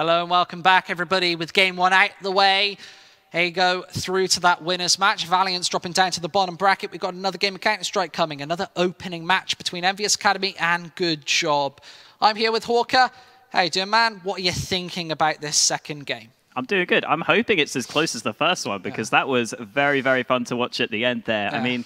Hello and welcome back, everybody, with game one out the way. Here you go, through to that winner's match. Valiant's dropping down to the bottom bracket. We've got another game of Counter-Strike coming, another opening match between EnvyUs Academy and Goodjob. I'm here with Hawker. How you doing, man? What are you thinking about this second game? I'm doing good. I'm hoping it's as close as the first one because that was very, very fun to watch at the end there. I mean,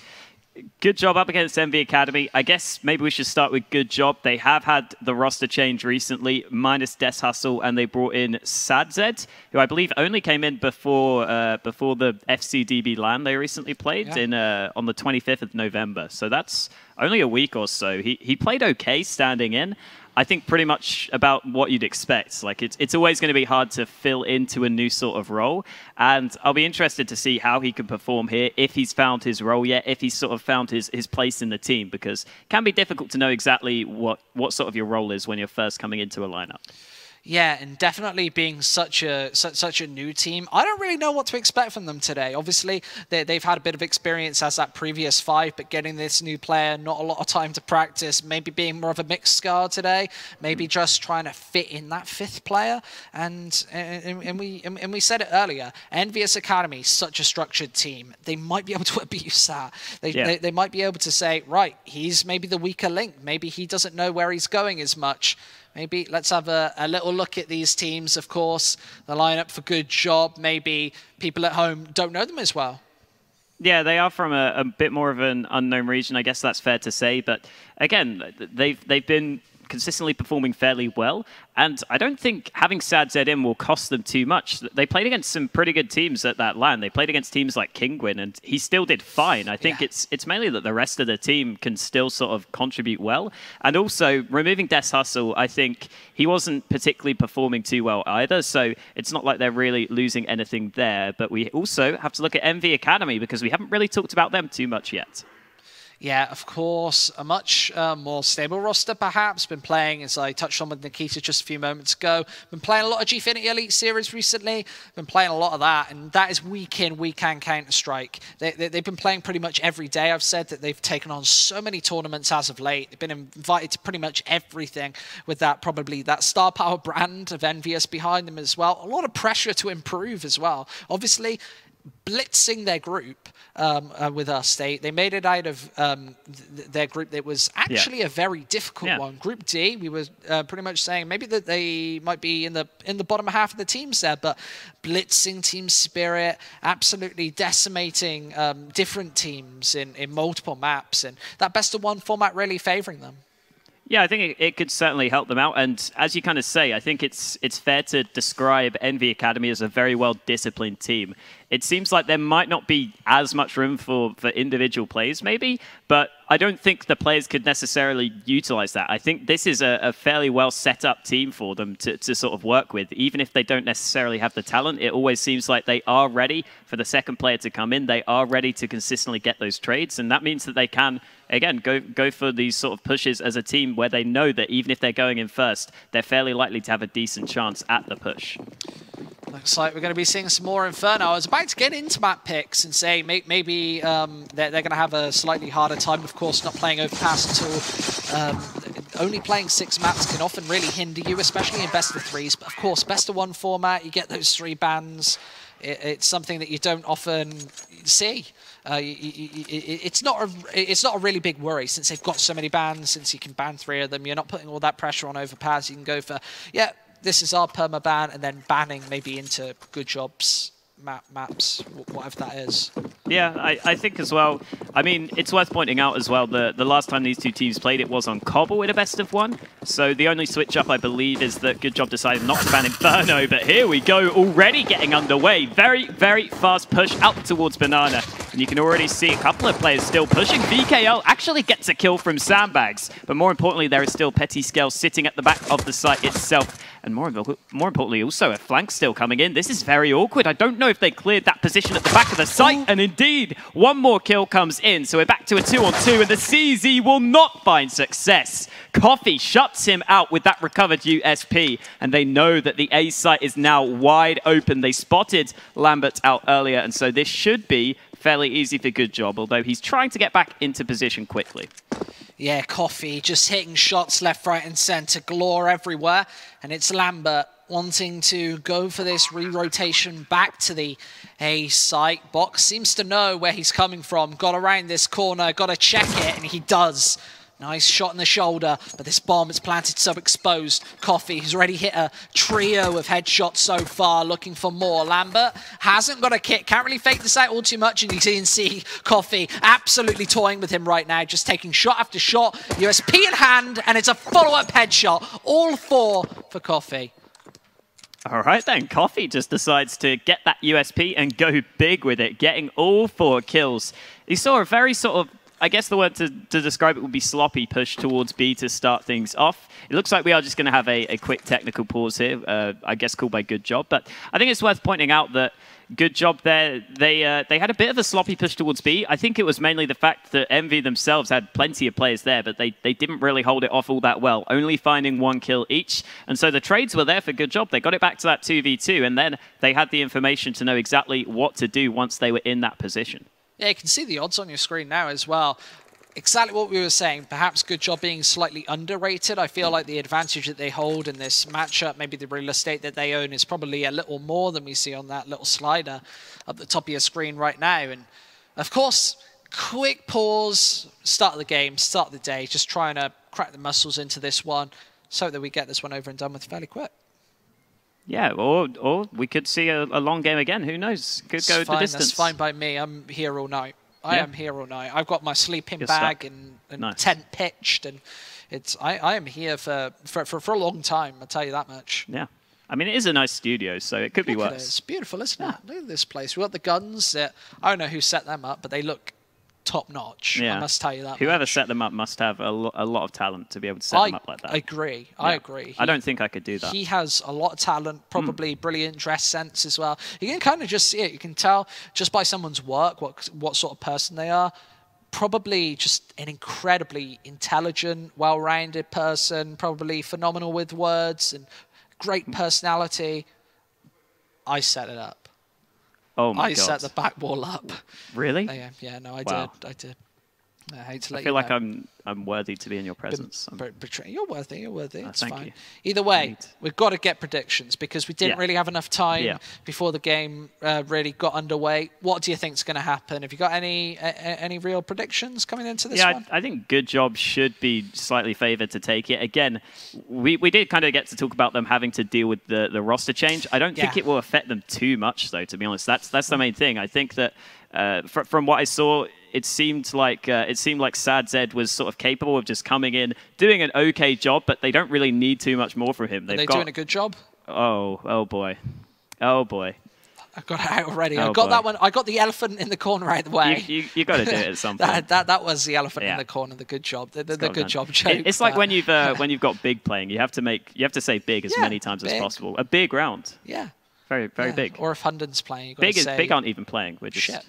Goodjob up against Envy Academy. I guess maybe we should start with Goodjob. They have had the roster change recently, minus Des Hustle, and they brought in Sadzed, who I believe only came in before the FCDB LAN they recently played in on the 25th of November. So that's only a week or so. He played okay standing in. I think pretty much about what you'd expect. Like it's always going to be hard to fill into a new sort of role, and I'll be interested to see how he can perform here, if he's found his role yet, if he's sort of found his place in the team, because it can be difficult to know exactly what sort of your role is when you're first coming into a lineup. Yeah, and definitely being such a new team, I don't really know what to expect from them today. Obviously, they've had a bit of experience as that previous 5, but getting this new player, not a lot of time to practice, maybe being more of a mixed scar today, maybe just trying to fit in that 5th player. And we said it earlier, EnvyUs Academy, such a structured team, they might be able to abuse that. They might be able to say, right, he's maybe the weaker link. Maybe he doesn't know where he's going as much. Maybe let's have a little look at these teams, of course. The lineup for Goodjob. Maybe people at home don't know them as well. Yeah, they are from a bit more of an unknown region. I guess that's fair to say. But again, they've been consistently performing fairly well. And I don't think having Sadzed in will cost them too much. They played against some pretty good teams at that LAN. They played against teams like Kingwin, and he still did fine. I think it's mainly that the rest of the team can still sort of contribute well. And also, removing Des Hustle, I think he wasn't particularly performing too well either. So it's not like they're really losing anything there. But we also have to look at Envy Academy, because we haven't really talked about them too much yet. Yeah, of course, a much more stable roster, perhaps. Been playing, as I touched on with Nikita just a few moments ago, been playing a lot of Gfinity Elite Series recently, been playing a lot of that, and that is week in, week out Counter-Strike. They've been playing pretty much every day. I've said that they've taken on so many tournaments as of late. They've been invited to pretty much everything with that, probably that star power brand of EnvyUs behind them as well. A lot of pressure to improve as well. Obviously, blitzing their group with us. They made it out of their group that was actually a very difficult one. Group D, we were pretty much saying maybe that they might be in the bottom half of the teams there, but blitzing team spirit, absolutely decimating different teams in multiple maps, and that best-of-1 format really favoring them. Yeah, I think it could certainly help them out. And as you kind of say, I think it's fair to describe Envy Academy as a very well-disciplined team. It seems like there might not be as much room for individual plays, maybe, but I don't think the players could necessarily utilize that. I think this is a fairly well set up team for them to sort of work with. Even if they don't necessarily have the talent, it always seems like they are ready for the second player to come in. They are ready to consistently get those trades, and that means that they can, again, go for these sort of pushes as a team where they know that even if they're going in first, they're fairly likely to have a decent chance at the push. Looks like we're going to be seeing some more Inferno. I was about to get into map picks and say maybe they're going to have a slightly harder time, of course, not playing Overpass at all. Only playing 6 maps can often really hinder you, especially in best-of-3s. But of course, best-of-1 format, you get those 3 bans. It's something that you don't often see. It's not a really big worry since they've got so many bans. Since you can ban 3 of them, you're not putting all that pressure on Overpass. You can go for this is our perma ban, and then banning maybe into Goodjob's maps, whatever that is. Yeah, I think as well. I mean, it's worth pointing out as well the last time these two teams played, it was on Cobble in a best-of-1. So the only switch-up, I believe, is that Goodjob decided not to ban Inferno. But here we go, already getting underway. Very, very fast push out towards Banana. And you can already see a couple of players still pushing. VKL actually gets a kill from Sandbags. But more importantly, there is still Petty Scale sitting at the back of the site itself. And more importantly, also a flank still coming in. This is very awkward. I don't know if they cleared that position at the back of the site. And indeed, one more kill comes in. So we're back to a 2-on-2, and the CZ will not find success. Coffee shuts him out with that recovered USP. And they know that the A site is now wide open. They spotted Lambert out earlier. And so this should be fairly easy for Goodjob, although he's trying to get back into position quickly. Yeah, Coffee just hitting shots left, right, and center, galore everywhere. And it's Lambert wanting to go for this re-rotation back to the A site. Box seems to know where he's coming from. Got around this corner, got to check it, and he does. Nice shot in the shoulder, but this bomb is planted so exposed. Coffee, who's already hit a trio of headshots so far, looking for more. Lambert hasn't got a kit, can't really fake this out all too much, and you can see Coffee absolutely toying with him right now, just taking shot after shot, USP in hand, and it's a follow-up headshot. All 4 for Coffee. All right then, Coffee just decides to get that USP and go big with it, getting all 4 kills. He saw a very sort of, I guess the word to describe it would be sloppy push towards B to start things off. It looks like we are just going to have a quick technical pause here, I guess called by Goodjob. But I think it's worth pointing out that Goodjob there, they had a bit of a sloppy push towards B. I think it was mainly the fact that Envy themselves had plenty of players there, but they didn't really hold it off all that well, only finding 1 kill each. And so the trades were there for Goodjob. They got it back to that 2v2, and then they had the information to know exactly what to do once they were in that position. Yeah, you can see the odds on your screen now as well. Exactly what we were saying, perhaps Goodjob being slightly underrated. I feel like the advantage that they hold in this matchup, maybe the real estate that they own, is probably a little more than we see on that little slider at the top of your screen right now. And of course, quick pause, start of the game, start of the day, just trying to crack the muscles into this one so that we get this one over and done with fairly quick. Yeah, or we could see a long game again. Who knows? Could go the distance. That's fine by me. I'm here all night. I am here all night. I've got my sleeping bag and nice. Tent pitched, and I am here for a long time. I'll tell you that much. Yeah, I mean it is a nice studio, so it could be worse. It's beautiful, isn't it? Look at this place. We've got the guns. I don't know who set them up, but they look top notch. Yeah. I must tell you that. Whoever set them up must have a lot of talent to be able to set them up like that. I agree. Yeah. I agree. I don't think I could do that. He has a lot of talent, probably brilliant dress sense as well. You can kind of just see it. You can tell just by someone's work what sort of person they are. Probably just an incredibly intelligent, well-rounded person, probably phenomenal with words and great personality. I set it up. Oh my God. I set the back wall up. Really? Yeah, no, I did. I hate to let you know. I feel like I'm worthy to be in your presence. You're worthy. It's thank fine. you. Either way, we've got to get predictions because we didn't really have enough time before the game really got underway. What do you think is going to happen? Have you got any real predictions coming into this one? I think Goodjob should be slightly favoured to take it. Again, we did kind of get to talk about them having to deal with the roster change. I don't think it will affect them too much, though, to be honest. That's the main thing. I think that from what I saw, it seemed like Sad Zed was sort of capable of just coming in, doing an okay job, but they don't really need too much more from him. Are they doing a good job? Oh boy. I got it out already. I got that one. I got the elephant in the corner out of the way. You got to do it at some point. that was the elephant in the corner. The good job. The good job joke. It's like when you've got big playing, you have to say big as many times as possible. A big round. Yeah. Very big. Or if Hunden's playing, you've got big to say big aren't even playing. We're just shit.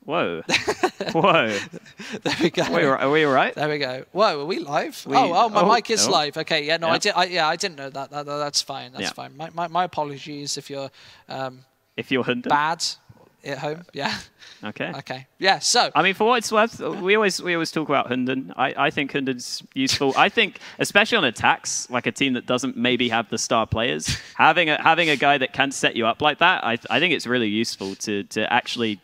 Whoa. Whoa. There we go. Are we all right? There we go. Whoa, are we live? My mic is live. Okay, yeah, no, I didn't know that. That's fine. That's fine. My apologies if you're Hunden? Bad at home. Yeah. Okay. Yeah, so I mean, for what it's worth, we always talk about Hunden. I think Hunden's useful. I think, especially on attacks, like a team that doesn't maybe have the star players, having a guy that can set you up like that, I think it's really useful to actually,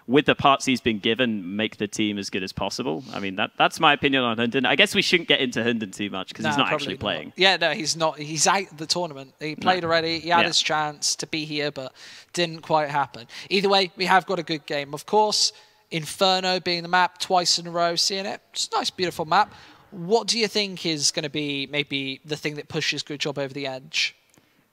with the parts he's been given, make the team as good as possible. I mean, that's my opinion on Hunden. I guess we shouldn't get into Hunden too much because he's not actually playing. Yeah, no, he's not. He's out of the tournament. He played already. He had his chance to be here, but didn't quite happen. Either way, we have got a good game. Of course, Inferno being the map twice in a row, seeing it. It's a nice, beautiful map. What do you think is going to be maybe the thing that pushes Goodjob over the edge?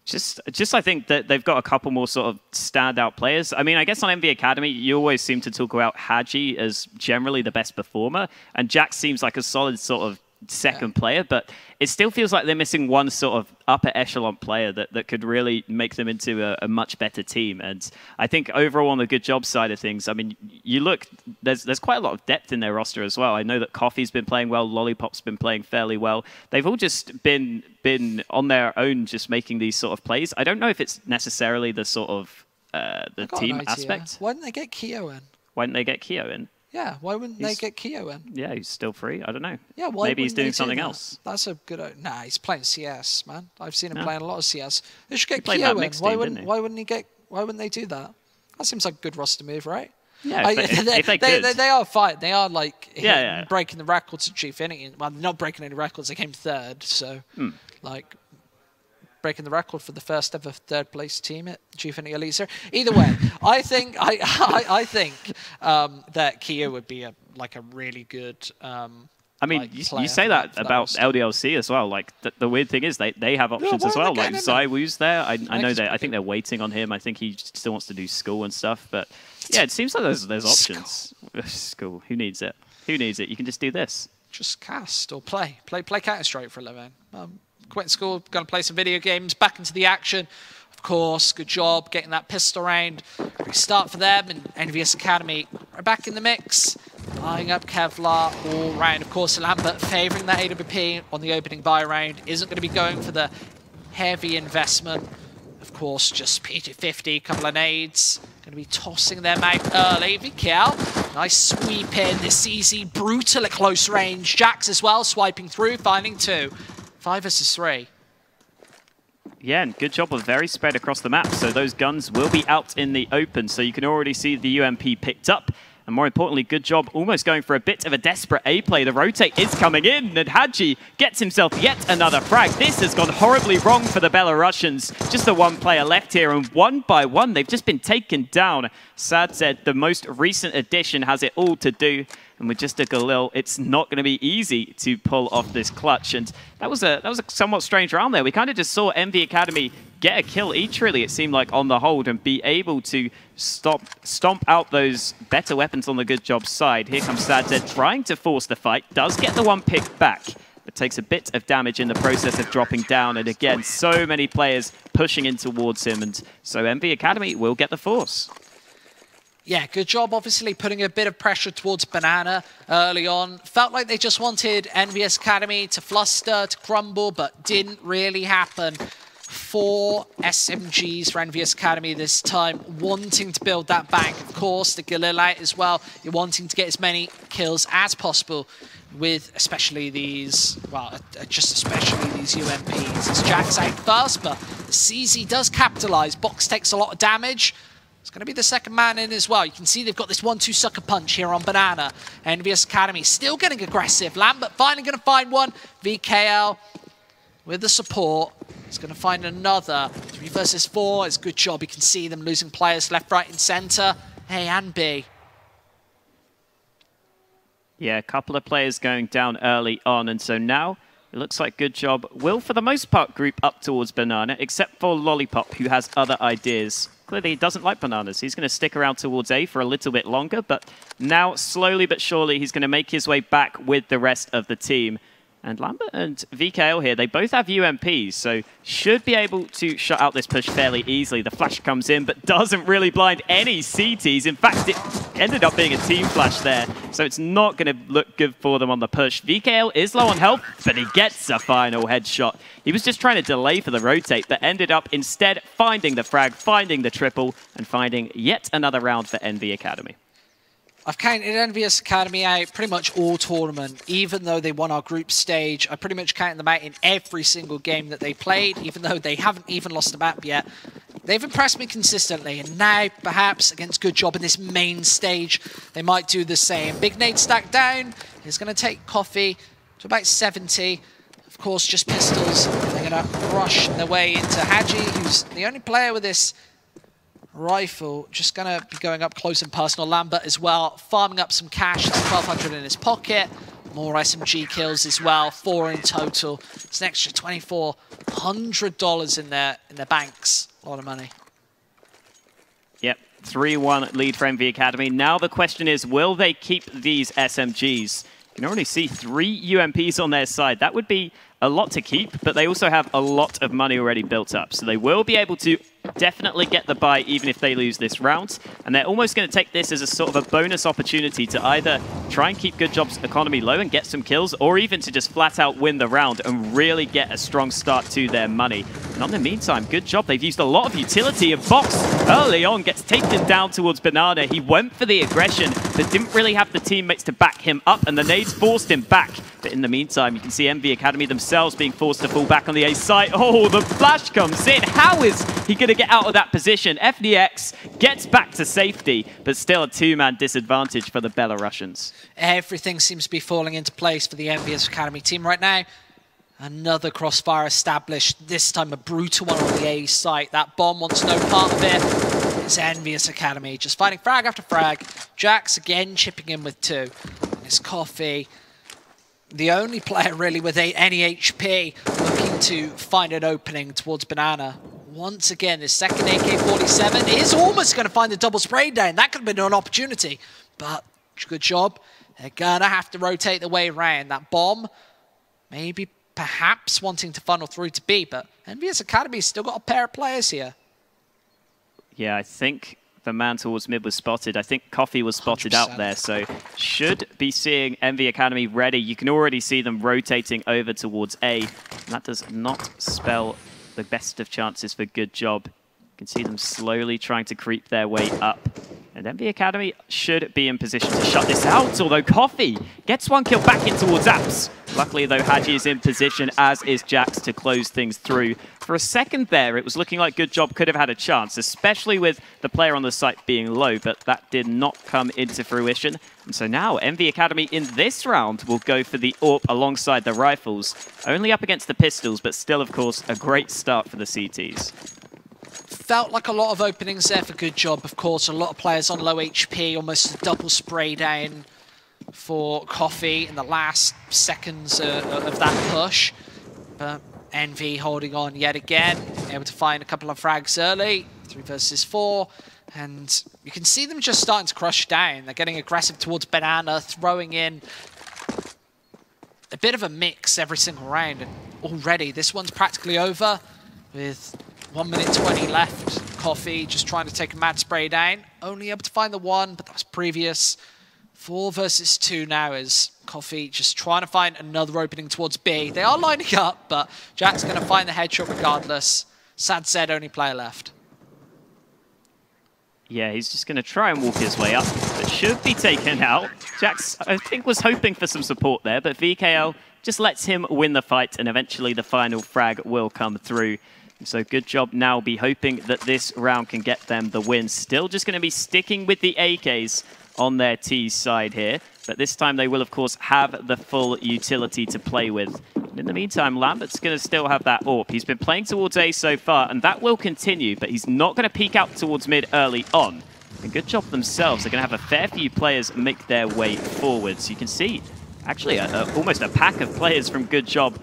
Just I think that they've got a couple more sort of standout players. I mean, I guess on Envy Academy, you always seem to talk about Haji as generally the best performer, and Jack seems like a solid sort of second player, but it still feels like they're missing one sort of upper echelon player that could really make them into a much better team. And I think overall on the Goodjob side of things, I mean, you look, there's quite a lot of depth in their roster as well. I know that Coffee's been playing well, Lollipop's been playing fairly well. They've all just been on their own, just making these sort of plays. I don't know if it's necessarily the sort of the team aspect. Why didn't they get Keo in? Why didn't they get Keo in? Yeah, why wouldn't they get Keo in? Yeah, he's still free. I don't know. Yeah, why maybe he's doing something else. That's a good. Nah, he's playing CS, man. I've seen him playing a lot of CS. They should get Keo in. Why wouldn't he get? Why wouldn't they do that? That seems like a good roster move, right? Yeah, if they could. They are fighting. They are like breaking the records at Gfinity. Well, not breaking any records. They came third, so like breaking the record for the first ever third place team at Gfinity Elite Series. Either way, I think that Keo would be a really good. I mean, you say that about LDLC as well. Like the weird thing is they have options as well. Like ZywOo's there. I know that. I think they're waiting on him. I think he still wants to do school and stuff. But yeah, it seems like there's options. School. Who needs it? Who needs it? You can just do this. Just cast or play Counter-Strike for a living. Quitting school, going to play some video games, back into the action. Of course, good job getting that pistol round. Restart for them, and EnvyUs Academy are back in the mix. Eyeing up Kevlar all round. Of course, Lambert favouring that AWP on the opening buy round. Isn't going to be going for the heavy investment. Of course, just P250, couple of nades. Going to be tossing them out early. VKL, nice sweep in. This easy, brutal at close range. Jax as well, swiping through, finding 2. 5 versus 3. Yeah, and good job of very spread across the map. So those guns will be out in the open. So you can already see the UMP picked up. And more importantly, good job almost going for a bit of a desperate A play. The rotate is coming in, and Hadji gets himself yet another frag. This has gone horribly wrong for the Belarusians. Just the one player left here, and one by one, they've just been taken down. Sad said the most recent addition has it all to do. And with just a Galil, it's not going to be easy to pull off this clutch. And that was a somewhat strange round there. We kind of just saw Envy Academy get a kill each, really, it seemed like, on the hold, and be able to stomp out those better weapons on the Good Job side. Here comes Sadzed trying to force the fight. Does get the one pick back, but takes a bit of damage in the process of dropping down. And again, so many players pushing in towards him. And so Envy Academy will get the force. Yeah, good job, obviously, putting a bit of pressure towards Banana early on. Felt like they just wanted EnvyUs Academy to fluster, to crumble, but didn't really happen. 4 SMGs for EnvyUs Academy this time, wanting to build that bank. Of course, the Galil out as well. You're wanting to get as many kills as possible with especially these, well, just especially these UMPs. As Jack's out first, but the CZ does capitalize. Box takes a lot of damage. It's going to be the second man in as well. You can see they've got this 1-2 sucker punch here on Banana. EnvyUs Academy still getting aggressive. Lambert finally going to find one. VKL with the support. He's going to find another. 3 versus 4. It's a good job. You can see them losing players left, right, and center. A and B. Yeah, a couple of players going down early on. And so now it looks like Good Job will, for the most part, group up towards Banana, except for Lollipop, who has other ideas. Clearly, he doesn't like bananas. He's going to stick around towards A for a little bit longer, but now, slowly but surely, he's going to make his way back with the rest of the team. And Lambert and VKL here, they both have UMPs, so should be able to shut out this push fairly easily. The flash comes in, but doesn't really blind any CTs. In fact, it ended up being a team flash there, so it's not going to look good for them on the push. VKL is low on health, but he gets a final headshot. He was just trying to delay for the rotate, but ended up instead finding the frag, finding the triple, and finding yet another round for Envy Academy. I've counted EnvyUs Academy out pretty much all tournament. Even though they won our group stage, I pretty much counted them out in every single game that they played, even though they haven't even lost a map yet. They've impressed me consistently, and now, perhaps, against Good Job in this main stage, they might do the same. Big nade stacked down. He's going to take Coffee to about 70. Of course, just pistols. They're going to rush their way into Hadji, who's the only player with this rifle, just going to be going up close and personal. Lambert as well, farming up some cash. That's 1,200 in his pocket. More SMG kills as well, 4 in total. It's an extra $2,400 in their banks. A lot of money. Yep, 3-1 lead for Envy Academy. Now the question is, will they keep these SMGs? You can already see 3 UMPs on their side. That would be a lot to keep, but they also have a lot of money already built up. So they will be able to definitely get the buy even if they lose this round. And they're almost going to take this as a sort of a bonus opportunity to either try and keep Good Job's economy low and get some kills, or even to just flat out win the round and really get a strong start to their money. And in the meantime, Good Job, they've used a lot of utility. And Box early on gets taken down towards Banana. He went for the aggression, but didn't really have the teammates to back him up, and the nades forced him back. But in the meantime, you can see Envy Academy themselves being forced to fall back on the A site. Oh, the flash comes in. How is he going to get out of that position? FDX gets back to safety, but still a two-man disadvantage for the Belarusians. Everything seems to be falling into place for the EnvyUs Academy team right now. Another crossfire established, this time a brutal one on the A site. That bomb wants no part of it. It's EnvyUs Academy just fighting frag after frag. Jax again chipping in with 2. And it's Coffee, the only player really with any HP, looking to find an opening towards Banana. Once again, his second AK-47 is almost going to find the double spray down. That could have been an opportunity, but good job. They're going to have to rotate the way around. That bomb, maybe perhaps wanting to funnel through to B, but EnvyUs Academy's still got a pair of players here. Yeah, I think the man towards mid was spotted. I think Coffee was spotted 100%. out there, so should be seeing Envy Academy ready. You can already see them rotating over towards A. And that does not spell the best of chances for Goodjob. You can see them slowly trying to creep their way up. And Envy Academy should be in position to shut this out, although Coffee gets one kill back in towards Apps. Luckily, though, Haji is in position, as is Jax, to close things through. For a second there, it was looking like Goodjob could have had a chance, especially with the player on the site being low, but that did not come into fruition. And so now, Envy Academy in this round will go for the AWP alongside the rifles. Only up against the pistols, but still, of course, a great start for the CTs. Felt like a lot of openings there for Goodjob, of course. A lot of players on low HP, almost a double spray down for Coffee in the last seconds of that push. But Envy holding on yet again, able to find a couple of frags early, 3 versus 4. And you can see them just starting to crush down. They're getting aggressive towards Banana, throwing in a bit of a mix every single round. And already, this one's practically over with 1 minute 20 left. Coffee just trying to take a mad spray down. Only able to find the one, but that was previous. 4 versus 2 now is Coffee just trying to find another opening towards B. They are lining up, but Jack's going to find the headshot regardless. Sad said, only player left. Yeah, he's just going to try and walk his way up, but should be taken out. Jax, I think, was hoping for some support there, but VKL just lets him win the fight, and eventually the final frag will come through. So Goodjob now be hoping that this round can get them the win. Still just going to be sticking with the AKs on their T side here. But this time they will, of course, have the full utility to play with. And in the meantime, Lambert's going to still have that AWP. He's been playing towards A so far, and that will continue, but he's not going to peek out towards mid early on. And Goodjob themselves are going to have a fair few players make their way forward. So you can see, actually, almost a pack of players from Goodjob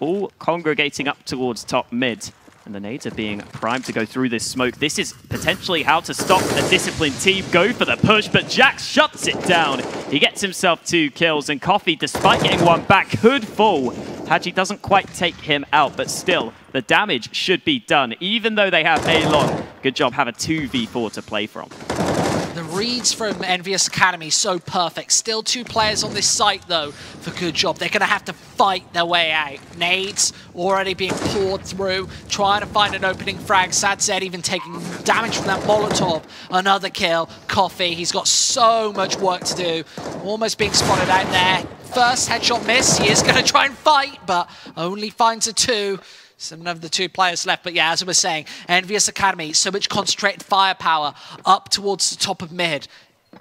all congregating up towards top mid. And the nades are being primed to go through this smoke. This is potentially how to stop a disciplined team go for the push, but Jax shuts it down. He gets himself 2 kills, and Coffee, despite getting one back, could fall. Haji doesn't quite take him out, but still, the damage should be done. Even though they have A long, Goodjob have a 2v4 to play from. The reads from EnvyUs Academy so perfect. Still 2 players on this site, though, for Goodjob. They're going to have to fight their way out. Nades already being poured through, trying to find an opening frag. Sad said, even taking damage from that Molotov. Another kill. Coffee, he's got so much work to do. Almost being spotted out there. First headshot miss. He is going to try and fight, but only finds a 2. Some of the 2 players left, but yeah, as I was saying, EnvyUs Academy, so much concentrated firepower up towards the top of mid.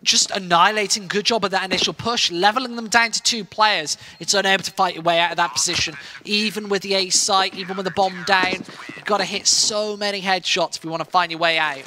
Just annihilating Goodjob at that initial push, leveling them down to 2 players. It's unable to fight your way out of that position. Even with the A site, even with the bomb down, you've got to hit so many headshots if you want to find your way out.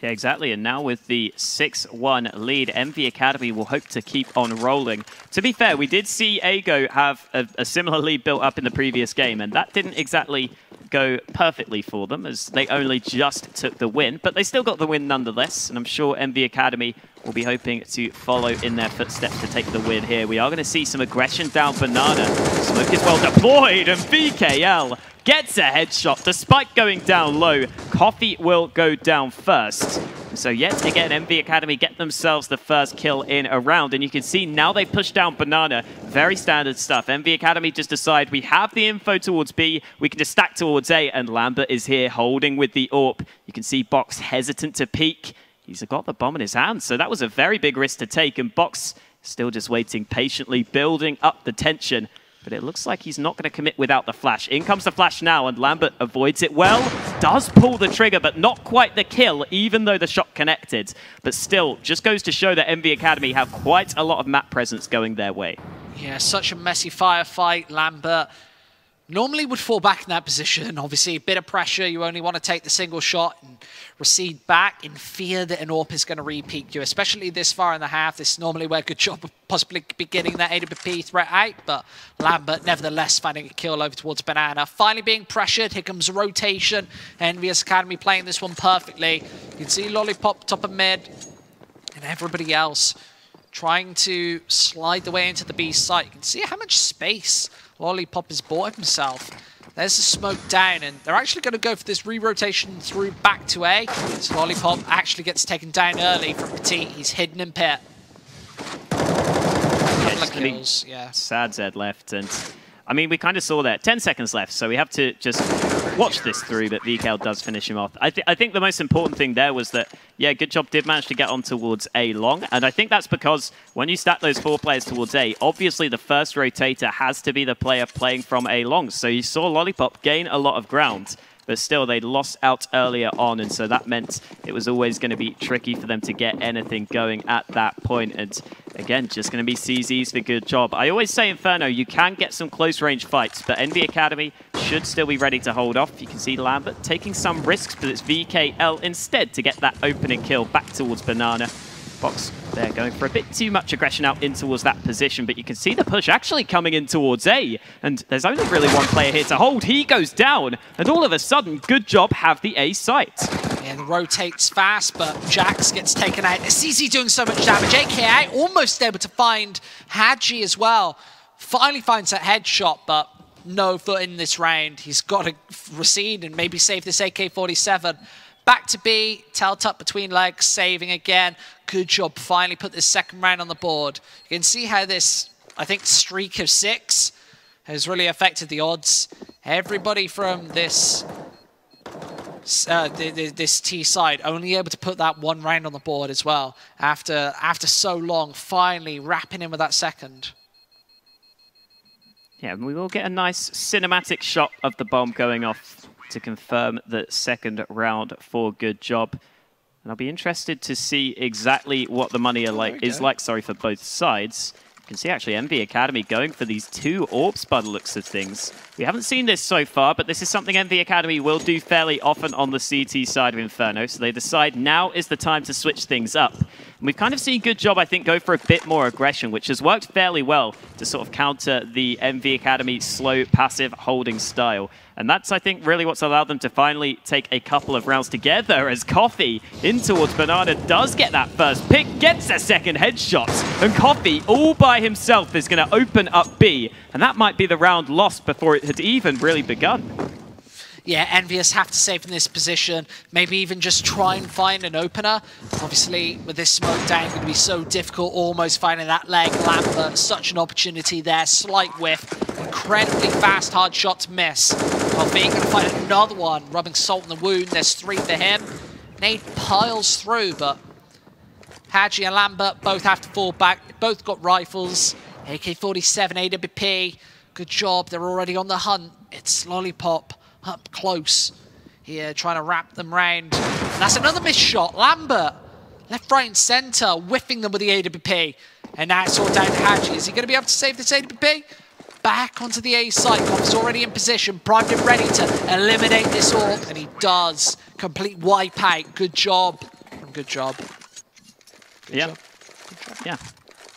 Yeah, exactly. And now with the 6-1 lead, Envy Academy will hope to keep on rolling. To be fair, we did see Ago have a similar lead built up in the previous game, and that didn't exactly go perfectly for them, as they only just took the win. But they still got the win nonetheless, and I'm sure Envy Academy will be hoping to follow in their footsteps to take the win here. We are going to see some aggression down Banana. Smoke is well deployed, and VKL gets a headshot despite going down low. Coffee will go down first. So yet again, Envy Academy get themselves the first kill in a round. And you can see now they push down Banana. Very standard stuff. Envy Academy just decide we have the info towards B. We can just stack towards A. And Lambert is here holding with the AWP. You can see Box hesitant to peek. he's got the bomb in his hands. So that was a very big risk to take, and Box still just waiting patiently, building up the tension. But it looks like he's not going to commit without the flash. In comes the flash now, and Lambert avoids it well. Does pull the trigger, but not quite the kill, even though the shot connected. But still, just goes to show that Envy Academy have quite a lot of map presence going their way. Yeah, such a messy firefight. Lambert normally would fall back in that position. Obviously, a bit of pressure. You only want to take the single shot and recede back in fear that an AWP is going to re-peek you, especially this far in the half. This is normally where Goodjob would possibly be getting that AWP threat out, but Lambert nevertheless finding a kill over towards Banana. Finally being pressured. Here comes rotation. EnvyUs Academy playing this one perfectly. You can see Lollipop top of mid and everybody else trying to slide the way into the B site. You can see how much space Lollipop has bought himself. There's the smoke down, and they're actually going to go for this re-rotation through back to A. So Lollipop actually gets taken down early from Petit. He's hidden in pit. Couple of kills, yeah. Sad Zed left, and I mean, we kind of saw that. 10 seconds left, so we have to just watch this through, but VKL does finish him off. I think the most important thing there was that, yeah, Goodjob did manage to get on towards A long, and I think that's because when you stack those 4 players towards A, obviously the first rotator has to be the player playing from A long. So you saw Lollipop gain a lot of ground, but still they lost out earlier on, and so that meant it was always going to be tricky for them to get anything going at that point. And again, just going to be CZs for Goodjob. I always say, Inferno, you can get some close-range fights, but Envy Academy should still be ready to hold off. You can see Lambert taking some risks, but it's VKL instead to get that opening kill back towards Banana. Box there going for a bit too much aggression out in towards that position, but you can see the push actually coming in towards A, and there's only really one player here to hold. He goes down, and all of a sudden, Goodjob have the A site. Yeah, the rotates fast, but Jax gets taken out. CZ doing so much damage. AKA almost able to find Hadji as well. Finally finds that headshot, but no foot in this round. He's got to recede and maybe save this AK-47. Back to B, Teltup between legs, saving again. Goodjob finally put this second round on the board. You can see how this, I think, streak of 6 has really affected the odds. Everybody from this this T side only able to put that 1 round on the board as well. After so long, finally wrapping in with that second. Yeah, and we will get a nice cinematic shot of the bomb going off to confirm the second round for Goodjob. And I'll be interested to see exactly what the money is like for both sides. You can see actually Envy Academy going for these 2 orbs by the looks of things. We haven't seen this so far, but this is something Envy Academy will do fairly often on the CT side of Inferno. So they decide now is the time to switch things up. And we've kind of seen Goodjob, I think, go for a bit more aggression, which has worked fairly well to sort of counter the Envy Academy slow, passive holding style. And that's, I think, really what's allowed them to finally take a couple of rounds together as Coffee in towards Banana does get that first pick, gets a second headshot, and Coffee all by himself is going to open up B, and that might be the round lost before it had even really begun. Yeah, EnvyUs have to save in this position, maybe even just try and find an opener. Obviously, with this smoke down, it's going to be so difficult, almost finding that leg. Lambert, such an opportunity there, slight whiff, incredibly fast, hard shot to miss. Coffee going to find another one, rubbing salt in the wound. There's 3 for him. Nade piles through, but Hadji and Lambert both have to fall back. They both got rifles, AK-47, AWP. Goodjob, they're already on the hunt. It's Lollipop up close here, trying to wrap them round. And that's another missed shot. Lambert, left, right, and centre, whiffing them with the AWP. And now it's all down to Hadji. Is he going to be able to save this AWP? Back onto the A site. Coff's already in position, primed and ready to eliminate this AWP, and he does. Complete wipeout. Good job from Goodjob. Good job. Yeah.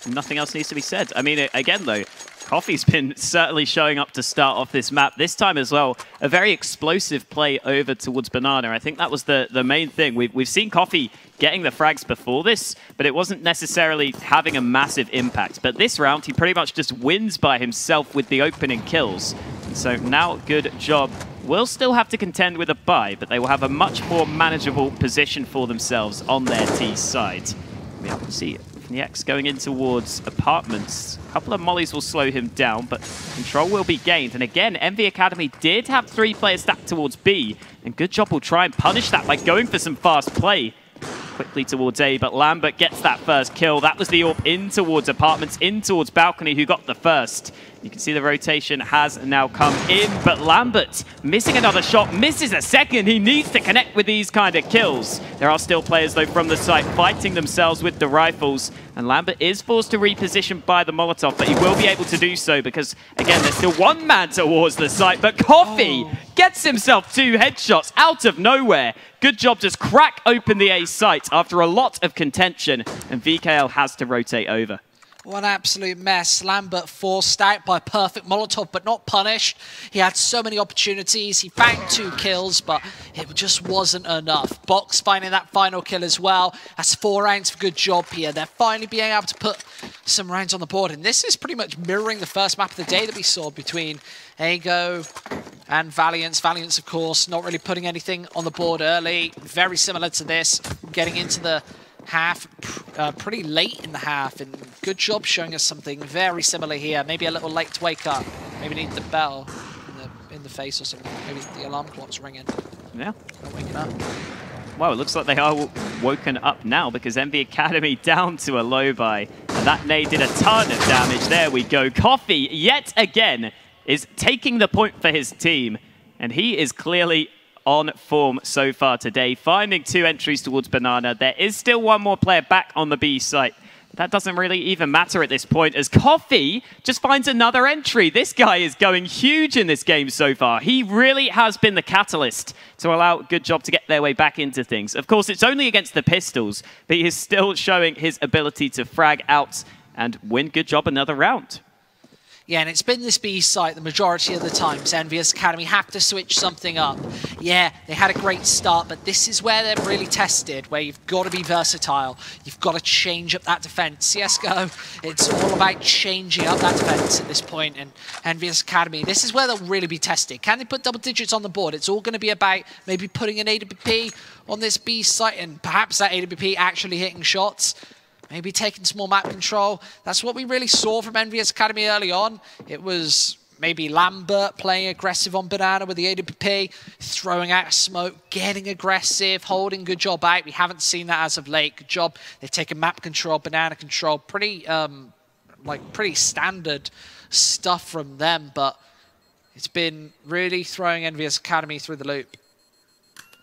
Nothing else needs to be said. I mean, again, though, Coffee's been certainly showing up to start off this map. This time as well, a very explosive play over towards Banana. I think that was the main thing. We've seen Coffee getting the frags before this, but it wasn't necessarily having a massive impact. But this round, he pretty much just wins by himself with the opening kills. So now Goodjob will still have to contend with a bye, but they will have a much more manageable position for themselves on their T side. We have to see it. The X going in towards apartments. A couple of mollies will slow him down, but control will be gained. And again, Envy Academy did have 3 players stacked towards B, and Goodjob will try and punish that by going for some fast play. quickly towards A, but Lambert gets that first kill. That was the AWP in towards apartments, in towards balcony, who got the first. You can see the rotation has now come in, but Lambert missing another shot, misses a second. He needs to connect with these kind of kills. There are still players, though, from the site fighting themselves with the rifles, and Lambert is forced to reposition by the Molotov, but he will be able to do so because, again, there's still one man towards the site, but Coffee gets himself 2 headshots out of nowhere. Goodjob just crack open the A site after a lot of contention, and VKL has to rotate over. What an absolute mess. Lambert forced out by a perfect Molotov, but not punished. He had so many opportunities. He banked 2 kills, but it just wasn't enough. Box finding that final kill as well. That's 4 rounds for Goodjob here. They're finally being able to put some rounds on the board. And this is pretty much mirroring the first map of the day that we saw between Ago and Valiance. Valiance, of course, not really putting anything on the board early. Very similar to this, getting into the half pretty late in the half, and Goodjob showing us something very similar here. Maybe a little late to wake up. Maybe need the bell in the face or something. Maybe the alarm clock's ringing. Yeah. Not waking up. Well, it looks like they are woken up now because Envy Academy down to a low buy. And that nade did a ton of damage. There we go. Coffee, yet again, is taking the point for his team. And he is clearly on form so far today, finding 2 entries towards Banana. There is still one more player back on the B site. That doesn't really even matter at this point as Coffee just finds another entry. This guy is going huge in this game so far. He really has been the catalyst to allow Goodjob to get their way back into things. Of course, it's only against the pistols, but he is still showing his ability to frag out and win Goodjob another round. Yeah, and it's been this B site the majority of the times. EnvyUs Academy have to switch something up. Yeah, they had a great start, but this is where they're really tested, where you've got to be versatile. You've got to change up that defense. CSGO, it's all about changing up that defense at this point, and EnvyUs Academy, this is where they'll really be tested. Can they put double digits on the board? It's all going to be about maybe putting an AWP on this B site, and perhaps that AWP actually hitting shots. Maybe taking some more map control. That's what we really saw from EnvyUs Academy early on. It was maybe Lambert playing aggressive on Banana with the AWP, throwing out a smoke, getting aggressive, holding Goodjob out. We haven't seen that as of late. Goodjob, they've taken map control, Banana control. Pretty standard stuff from them, but it's been really throwing EnvyUs Academy through the loop.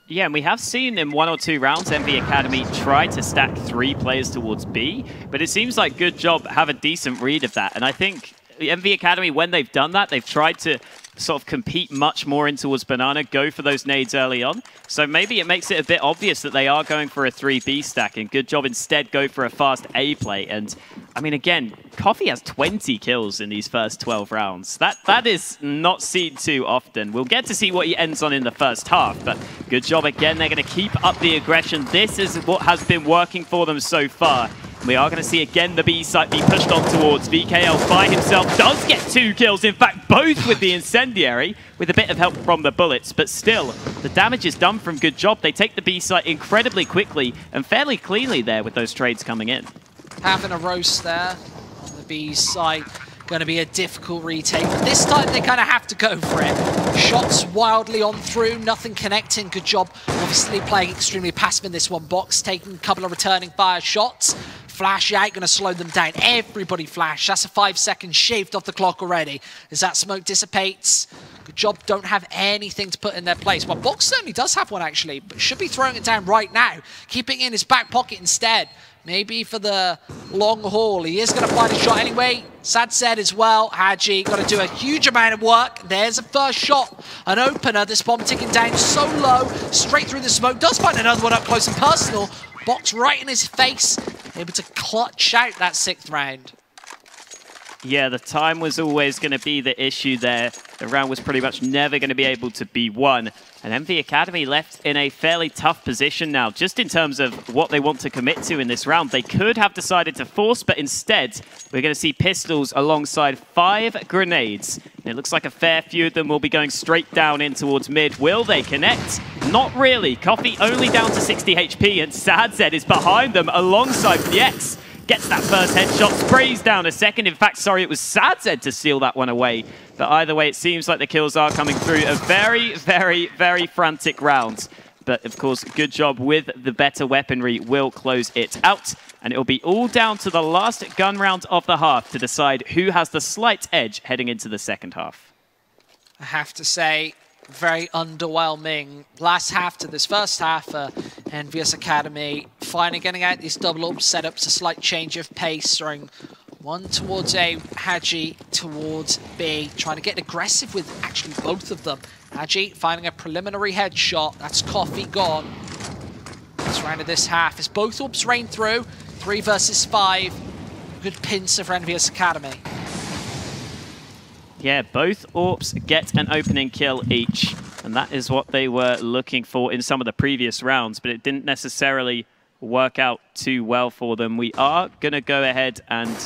Yeah, and we have seen in 1 or 2 rounds Envy Academy try to stack 3 players towards B, but it seems like Goodjob have a decent read of that. And I think Envy Academy, when they've done that, they've tried to sort of compete much more in towards Banana, go for those nades early on. So maybe it makes it a bit obvious that they are going for a 3B stack, and Goodjob instead go for a fast A play. And I mean, again, Coffee has 20 kills in these first 12 rounds. That is not seen too often. We'll get to see what he ends on in the first half, but Goodjob again, they're going to keep up the aggression. This is what has been working for them so far. We are going to see again the B site be pushed on towards. VKL by himself does get 2 kills, in fact both with the incendiary, with a bit of help from the bullets, but still the damage is done from Goodjob. They take the B site incredibly quickly and fairly cleanly there with those trades coming in. Having a roast there on the B site, going to be a difficult retake, but this time they kind of have to go for it. Shots wildly on through, nothing connecting. Goodjob obviously playing extremely passive in this one. Box taking a couple of returning fire shots. Flash out, going to slow them down. Everybody flash. That's a 5-second shaved off the clock already. As that smoke dissipates, Goodjob don't have anything to put in their place. Well, Box certainly does have one, actually, but should be throwing it down right now. Keeping it in his back pocket instead. Maybe for the long haul. He is going to find a shot anyway. Sad said as well. Haji got to do a huge amount of work. There's a first shot. An opener. This bomb ticking down so low. Straight through the smoke. Does find another one up close and personal. Box right in his face. Able to clutch out that 6th round. Yeah, the time was always going to be the issue there. The round was pretty much never going to be able to be won. And Envy Academy left in a fairly tough position now, just in terms of what they want to commit to in this round. They could have decided to force, but instead, we're going to see pistols alongside 5 grenades. And it looks like a fair few of them will be going straight down in towards mid. Will they connect? Not really. Coffee only down to 60 HP, and Sadzed is behind them alongside Viex. Gets that first headshot, sprays down a second. In fact, sorry, it was Sadzed to steal that one away. But either way, it seems like the kills are coming through. A very, very, very frantic round. But of course, Goodjob with the better weaponry will close it out. And it will be all down to the last gun round of the half to decide who has the slight edge heading into the second half. I have to say, very underwhelming last half to this first half for EnvyUs Academy. Finally getting out these double up setups, a slight change of pace, throwing one towards A, Hadji towards B, trying to get aggressive with actually both of them. Hadji finding a preliminary headshot. That's Coffee gone. This round of this half as both orbs rain through. 3 versus 5. Good pincer for EnvyUs Academy. Yeah, both AWPs get an opening kill each, and that is what they were looking for in some of the previous rounds, but it didn't necessarily work out too well for them. We are going to go ahead and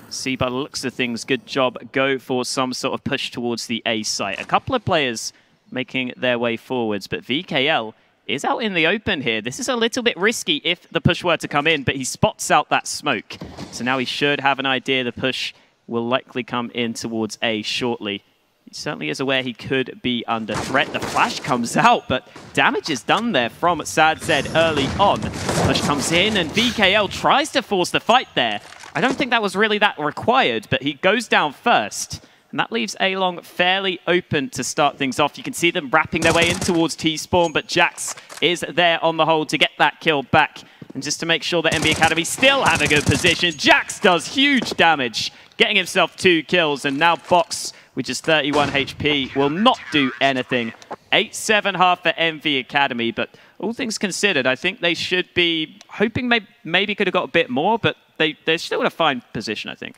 see, by the looks of things, Goodjob go for some sort of push towards the A site. A couple of players making their way forwards, but VKL is out in the open here. This is a little bit risky if the push were to come in, but he spots out that smoke. So now he should have an idea the push will likely come in towards A shortly. He certainly is aware he could be under threat. The flash comes out, but damage is done there from Sad Zed early on. Push comes in, and VKL tries to force the fight there. I don't think that was really that required, but he goes down first. And that leaves A-Long fairly open to start things off. You can see them wrapping their way in towards T-Spawn, but Jax is there on the hold to get that kill back. And just to make sure that Envy Academy still have a good position, Jax does huge damage, getting himself 2 kills, and now Box, with just 31 HP, will not do anything. 8-7 half for Envy Academy, but all things considered, I think they should be hoping maybe could have got a bit more, but they're still in a fine position, I think.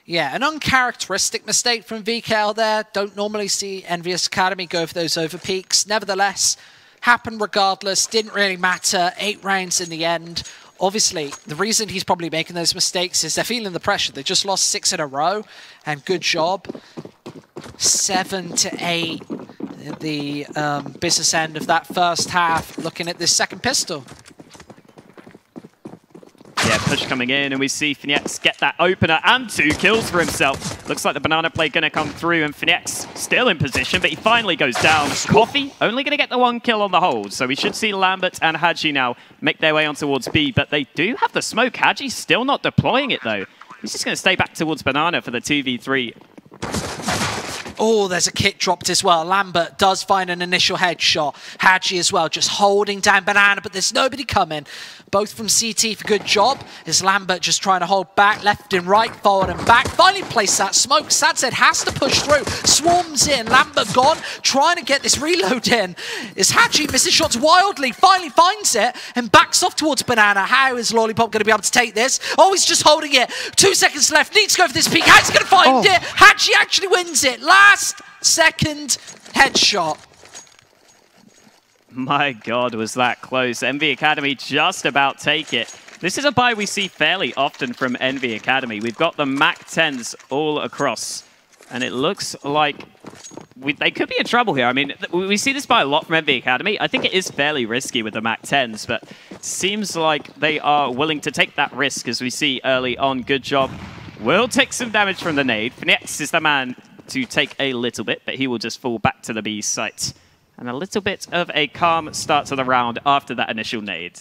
Yeah, an uncharacteristic mistake from VKL there. Don't normally see EnvyUs Academy go for those over peaks. Nevertheless, happened regardless, didn't really matter. 8 rounds in the end. Obviously, the reason he's probably making those mistakes is they're feeling the pressure. They just lost 6 in a row, and Goodjob, 7 to 8 at the business end of that first half, looking at this second pistol. Yeah, push coming in, and we see Fnex get that opener and 2 kills for himself. Looks like the banana play going to come through, and Fnex still in position, but he finally goes down. Coffee only going to get the 1 kill on the hold, so we should see Lambert and Hadji now make their way on towards B, but they do have the smoke. Hadji's still not deploying it, though. He's just going to stay back towards banana for the 2v3. Oh, there's a kit dropped as well. Lambert does find an initial headshot. Hadji as well, just holding down banana, but there's nobody coming. Both from CT for Goodjob. Is Lambert just trying to hold back, left and right, forward and back. Finally placed that smoke. Sadset has to push through. Swarms in. Lambert gone, trying to get this reload in. Is Hadji missing shots wildly? Finally finds it and backs off towards banana. How is Lollipop going to be able to take this? Oh, he's just holding it. 2 seconds left. Needs to go for this peek. How's he going to find it? Hadji actually wins it. Last second headshot. My God, was that close. Envy Academy just about take it. This is a buy we see fairly often from Envy Academy. We've got the MAC-10s all across, and it looks like they could be in trouble here. I mean, we see this buy a lot from Envy Academy. I think it is fairly risky with the MAC-10s, but it seems like they are willing to take that risk, as we see early on. Goodjob will take some damage from the nade. Fnex is the man to take a little bit, but he will just fall back to the B site. And a little bit of a calm start to the round after that initial nade.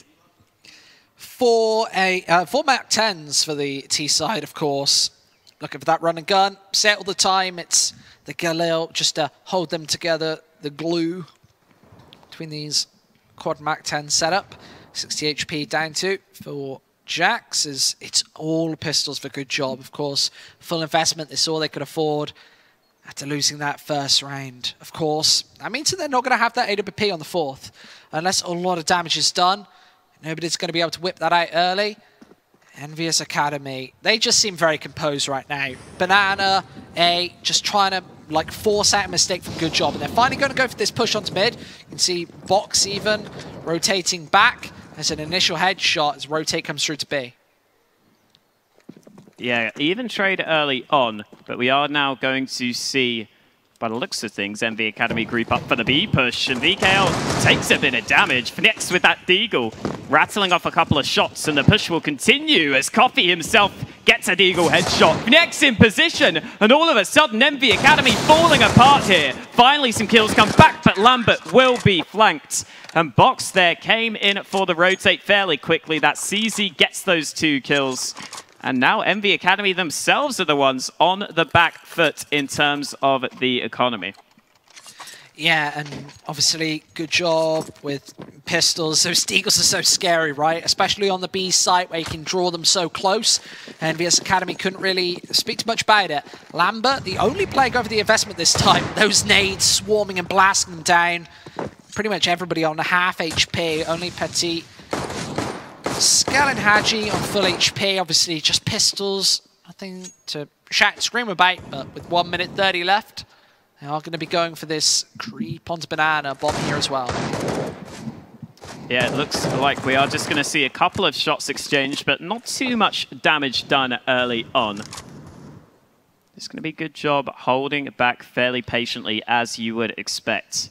4 MAC-10s for the T side, of course. Looking for that run and gun. Say it all the time. It's the Galil just to hold them together. The glue between these quad MAC-10 setup. 60 HP down to for Jax. It's all pistols for Goodjob, of course. Full investment. This is all they could afford. After losing that first round, of course. That means that they're not going to have that AWP on the 4th. Unless a lot of damage is done. Nobody's going to be able to whip that out early. EnvyUs Academy, they just seem very composed right now. Banana, A, just trying to force out a mistake from Goodjob. And they're finally going to go for this push onto mid. You can see Box even rotating back. There's an initial headshot as Rotate comes through to B. Yeah, even trade early on, but we are now going to see, by the looks of things, Envy Academy group up for the B push, and VKL takes a bit of damage. Fnex with that deagle, rattling off a couple of shots, and the push will continue as Coffee himself Gets a Deagle headshot, next in position, and all of a sudden Envy Academy falling apart here. Finally some kills come back, but Lambert will be flanked. And Box there came in for the rotate fairly quickly. That CZ gets those 2 kills. And now Envy Academy themselves are the ones on the back foot in terms of the economy. Yeah, and obviously, good job with pistols. Those Deagles are so scary, right? Especially on the B site where you can draw them so close. And EnvyUs Academy couldn't really speak too much about it. Lambert, the only player go over the investment this time. Those nades swarming and blasting them down. Pretty much everybody on a half HP, only Petit. Skell and Haji on full HP, obviously just pistols. Nothing to shout and scream about, but with 1 minute 30 left, they are going to be going for this creep onto banana bomb here as well. Yeah, it looks like we are just going to see a couple of shots exchanged, but not too much damage done early on. It's going to be a good job holding back fairly patiently, as you would expect.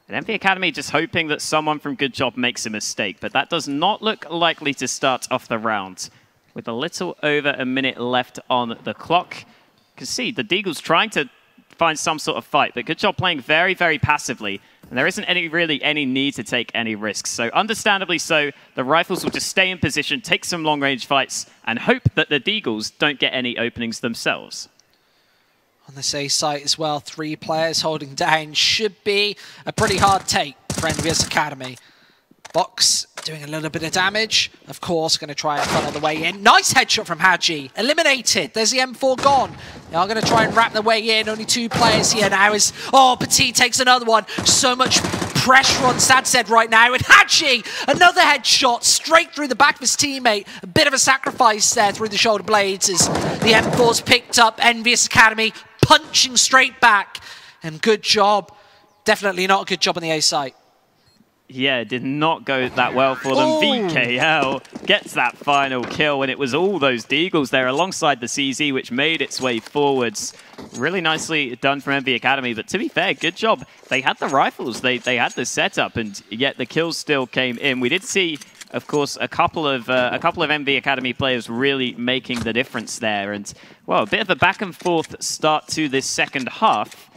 And Envy Academy just hoping that someone from Goodjob makes a mistake, but that does not look likely to start off the round. With a little over a minute left on the clock. You can see the Deagle's trying to find some sort of fight, but Goodjob playing very, very passively. And there isn't really any need to take any risks. So understandably so, the Rifles will just stay in position, take some long-range fights, and hope that the Deagles don't get any openings themselves. On this A site as well, 3 players holding down should be a pretty hard take for EnvyUs Academy. Box doing a little bit of damage. Of course, going to try and funnel the way in. Nice headshot from Haji. Eliminated. There's the M4 gone. They are going to try and wrap their way in. Only 2 players here now. Oh, Petit takes another one. So much pressure on Sadset right now. And Haji, another headshot straight through the back of his teammate. A bit of a sacrifice there through the shoulder blades as the M4's picked up. EnvyUs Academy punching straight back. And good job. Definitely not a good job on the A site. Yeah, it did not go that well for them. Oh. VKL gets that final kill, and it was all those Deagles there alongside the CZ, which made its way forwards. Really nicely done from Envy Academy, but to be fair, good job. They had the Rifles, they had the setup, and yet the kills still came in. We did see, of course, a couple of Envy Academy players really making the difference there, and well, a bit of a back and forth start to this second half.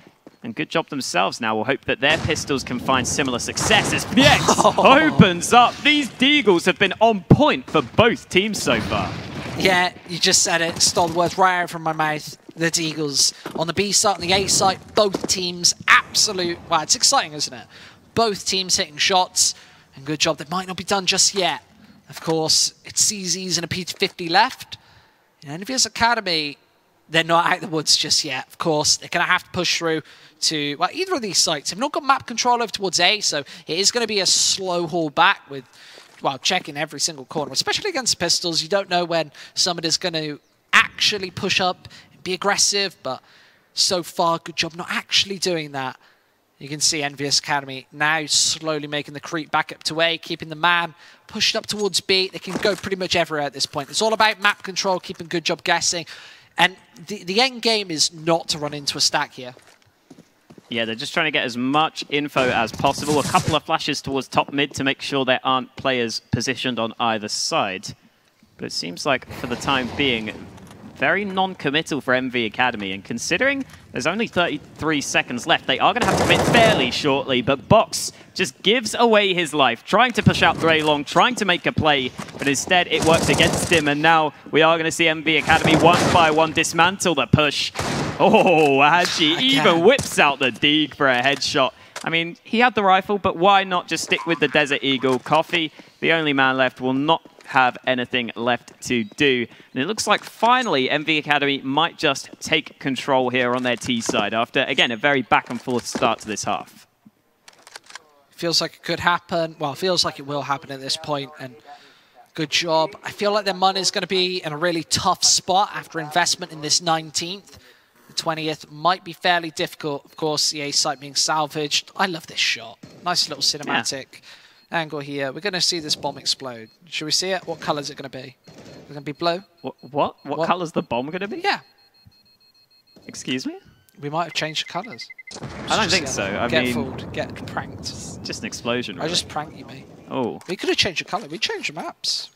And good job themselves now. We'll hope that their pistols can find similar success as PX opens up. These Deagles have been on point for both teams so far. Yeah, you just said it. Stole the words right out from my mouth. The Deagles on the B side and the A side, both teams absolute. Well, it's exciting, isn't it? Both teams hitting shots. And good job. That might not be done just yet. Of course, it's CZs and a P50 left. And EnvyUs Academy, they're not out of the woods just yet. Of course, they're going to have to push through to, well, either of these sites. They've not got map control over towards A, so it is going to be a slow haul back with, well, checking every single corner, especially against pistols. You don't know when somebody's going to actually push up and be aggressive, but so far, good job not actually doing that. You can see EnvyUs Academy now slowly making the creep back up to A, keeping the man pushed up towards B. They can go pretty much everywhere at this point. It's all about map control, keeping good job guessing. And the end game is not to run into a stack here. Yeah, they're just trying to get as much info as possible. A couple of flashes towards top mid to make sure there aren't players positioned on either side. But it seems like, for the time being, very non-committal for Envy Academy. And considering there's only 33 seconds left, they are going to have to commit fairly shortly. But Box just gives away his life, trying to push out Grey Long, trying to make a play. But instead, it works against him. And now we are going to see Envy Academy one by one dismantle the push. Oh, Haji even whips out the Deag for a headshot. I mean, he had the rifle, but why not just stick with the Desert Eagle? Coffee, the only man left, will not have anything left to do. And it looks like finally Envy Academy might just take control here on their T side after, again, a very back and forth start to this half. Feels like it could happen. Well, it feels like it will happen at this point, and good job. I feel like their money is going to be in a really tough spot after investment in this 19th. The 20th might be fairly difficult. Of course, the A site being salvaged. I love this shot. Nice little cinematic angle here. We're going to see this bomb explode. Should we see it? What color is it going to be? Is it going to be blue? What color is the bomb going to be? Yeah. Excuse me? We might have changed the colors. I don't think so. I mean, mean, fooled. Get pranked. It's just an explosion. Really. I just pranked you, mate. Oh. We could have changed the color. We changed the maps.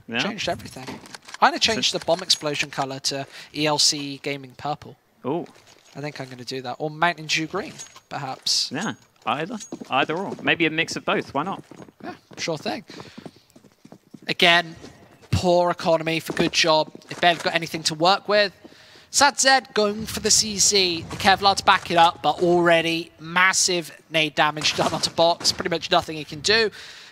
Yeah. Changed everything. I'm going to change the bomb explosion color to ELC Gaming purple. Oh. I think I'm going to do that. Or MountainDew green, perhaps. Yeah, either or. Maybe a mix of both. Why not? Yeah, sure thing. Again, poor economy for Goodjob. If they've got anything to work with. SadZ going for the CC. The Kevlar to back it up, but already massive nade damage done onto Box. Pretty much nothing he can do.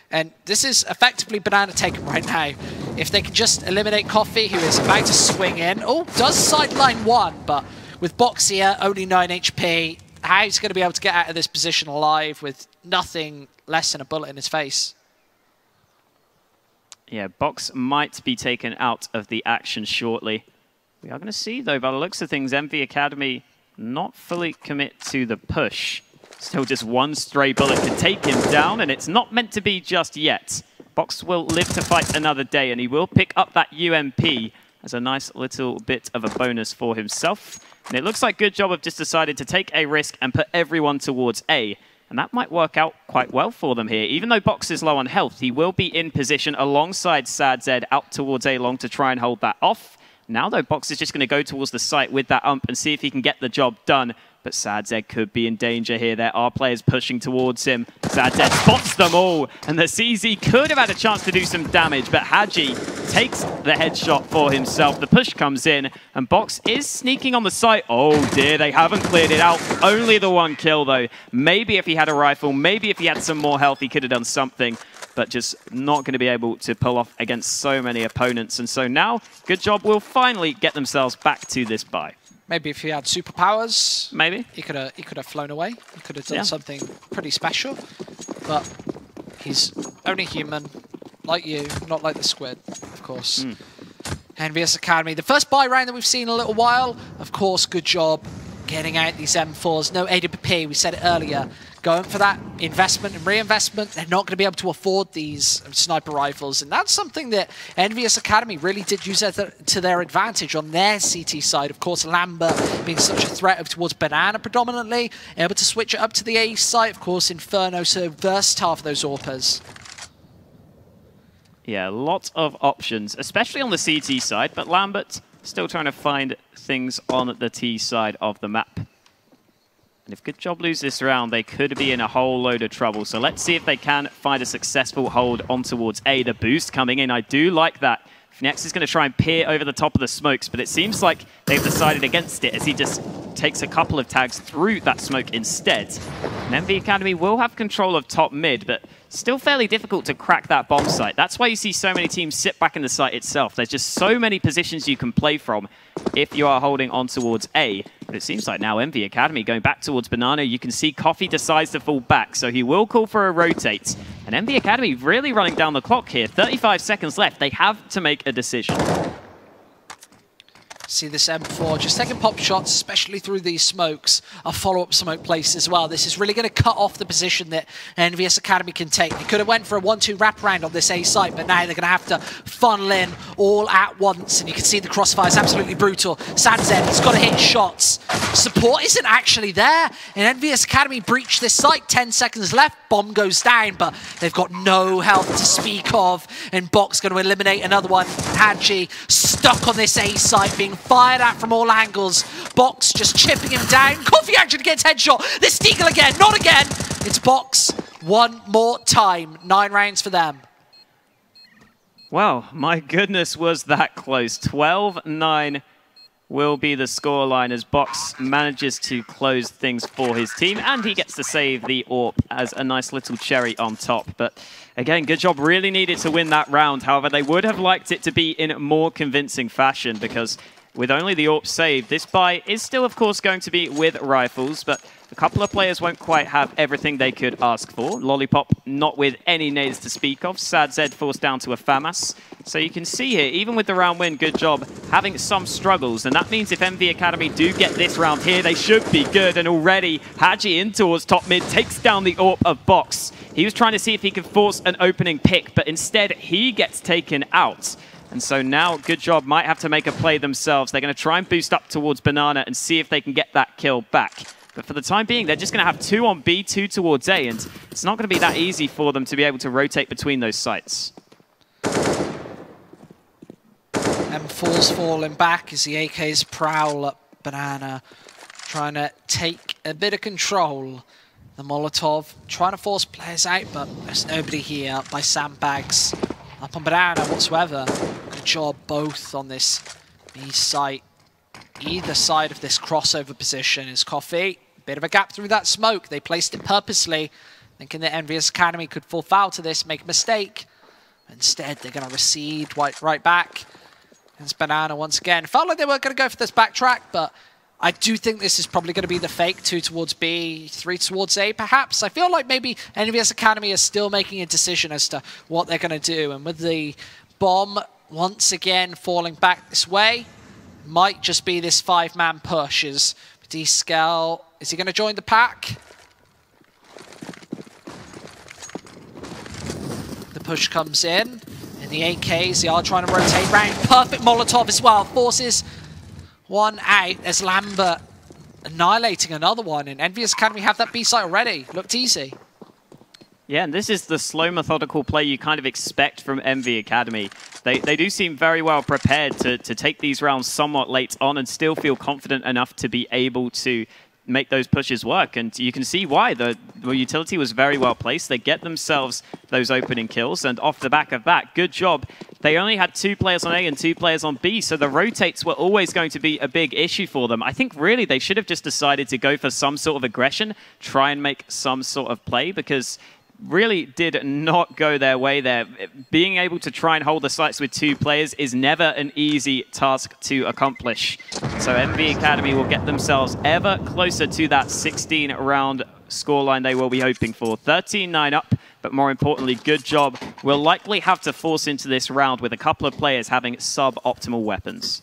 And this is effectively banana taken right now. If they can just eliminate Coffee, who is about to swing in. Oh, does sideline one, but with Box here, only 9 HP. How he's going to be able to get out of this position alive with nothing less than a bullet in his face? Yeah, Box might be taken out of the action shortly. We are going to see, though, by the looks of things, Envy Academy not fully commit to the push. Still just one stray bullet to take him down, and it's not meant to be just yet. Box will live to fight another day, and he will pick up that UMP as a nice little bit of a bonus for himself. And it looks like Goodjob have just decided to take a risk and put everyone towards A. And that might work out quite well for them here. Even though Box is low on health, he will be in position alongside SadZ out towards A long to try and hold that off. Now, though, Box is just going to go towards the site with that ump and see if he can get the job done. But SadZ could be in danger here. There are players pushing towards him. SadZ spots them all. And the CZ could have had a chance to do some damage. But Haji takes the headshot for himself. The push comes in. And Box is sneaking on the site. Oh, dear. They haven't cleared it out. Only the one kill, though. Maybe if he had a rifle, maybe if he had some more health, he could have done something. But just not going to be able to pull off against so many opponents. And so now, Goodjob will finally get themselves back to this bye. Maybe if he had superpowers, maybe he could have flown away. He could have done something pretty special. But he's only human, like you, not like the squid, of course. EnvyUs Academy, the first buy round that we've seen in a little while. Of course, Goodjob getting out these M4s. No AWP, we said it earlier. Going for that investment and reinvestment, they're not going to be able to afford these sniper rifles. And that's something that EnvyUs Academy really did use to their advantage on their CT side. Of course, Lambert being such a threat towards Banana predominantly, able to switch it up to the A site. Of course, Inferno, so versatile for those AWPers. Yeah, lots of options, especially on the CT side, but Lambert still trying to find things on the T side of the map. And if Goodjob lose this round, they could be in a whole load of trouble. So let's see if they can find a successful hold on towards A. The boost coming in, I do like that. Next is going to try and peer over the top of the smokes, but it seems like they've decided against it as he just takes a couple of tags through that smoke instead. And Envy Academy will have control of top mid, but still fairly difficult to crack that bomb site. That's why you see so many teams sit back in the site itself. There's just so many positions you can play from if you are holding on towards A. But it seems like now Envy Academy going back towards Banana. You can see Coffee decides to fall back, so he will call for a rotate. And Envy Academy really running down the clock here. 35 seconds left. They have to make a decision. See this M4 just taking pop shots, especially through these smokes. A follow-up smoke place as well. This is really going to cut off the position that EnvyUs Academy can take. They could have went for a 1-2 wraparound on this A site, but now they're going to have to funnel in all at once. And you can see the crossfire is absolutely brutal. SadZ, he's got to hit shots. Support isn't actually there. And EnvyUs Academy breach this site. 10 seconds left. Bomb goes down, but they've got no health to speak of. And Box going to eliminate another one. Haji stuck on this A site, being fired at from all angles. Box just chipping him down. Coffee actually gets headshot. This Deagle again, not again. It's Box one more time. 9 rounds for them. Wow, my goodness, was that close. 12-9 will be the scoreline as Box manages to close things for his team, and he gets to save the AWP as a nice little cherry on top. But again, Goodjob really needed to win that round. However, they would have liked it to be in a more convincing fashion, because with only the AWP saved, this buy is still, of course, going to be with rifles, but a couple of players won't quite have everything they could ask for. Lollipop not with any nades to speak of. SadZ forced down to a FAMAS. So you can see here, even with the round win, Goodjob having some struggles. And that means if Envy Academy do get this round here, they should be good. And already, Haji in towards top mid takes down the AWP of Box. He was trying to see if he could force an opening pick, but instead he gets taken out. And so now Goodjob might have to make a play themselves. They're going to try and boost up towards Banana and see if they can get that kill back. But for the time being, they're just going to have 2 on B, 2 towards A, and it's not going to be that easy for them to be able to rotate between those sites. M4's falling back as the AKs prowl up Banana, trying to take a bit of control. The Molotov trying to force players out, but there's nobody here by sandbags up on Banana whatsoever. Good job both on this B site. Either side of this crossover position is Coffee. Bit of a gap through that smoke. They placed it purposely, thinking that EnvyUs Academy could fall foul to this, make a mistake. Instead, they're going to recede right back. It's Banana once again. Felt like they were going to go for this backtrack, but I do think this is probably going to be the fake. 2 towards B, 3 towards A, perhaps. I feel like maybe EnvyUs Academy is still making a decision as to what they're going to do. And with the bomb once again falling back this way, might just be this 5-man push. Is D-Scale, is he going to join the pack? The push comes in. And the AKs, they are trying to rotate round. Perfect Molotov as well. Forces one out. There's Lambert annihilating another one. And EnvyUs Academy have that B site already. Looked easy. Yeah, and this is the slow, methodical play you kind of expect from Envy Academy. They do seem very well prepared to take these rounds somewhat late on and still feel confident enough to be able to make those pushes work. And you can see why. The utility was very well placed. They get themselves those opening kills. And off the back of that, good job. They only had 2 players on A and 2 players on B, so the rotates were always going to be a big issue for them. I think really they should have just decided to go for some sort of aggression, try and make some sort of play, because really did not go their way there. Being able to try and hold the sites with 2 players is never an easy task to accomplish. So Envy Academy will get themselves ever closer to that 16-round scoreline they will be hoping for. 13-9 up, but more importantly, good job. We'll likely have to force into this round with a couple of players having sub-optimal weapons.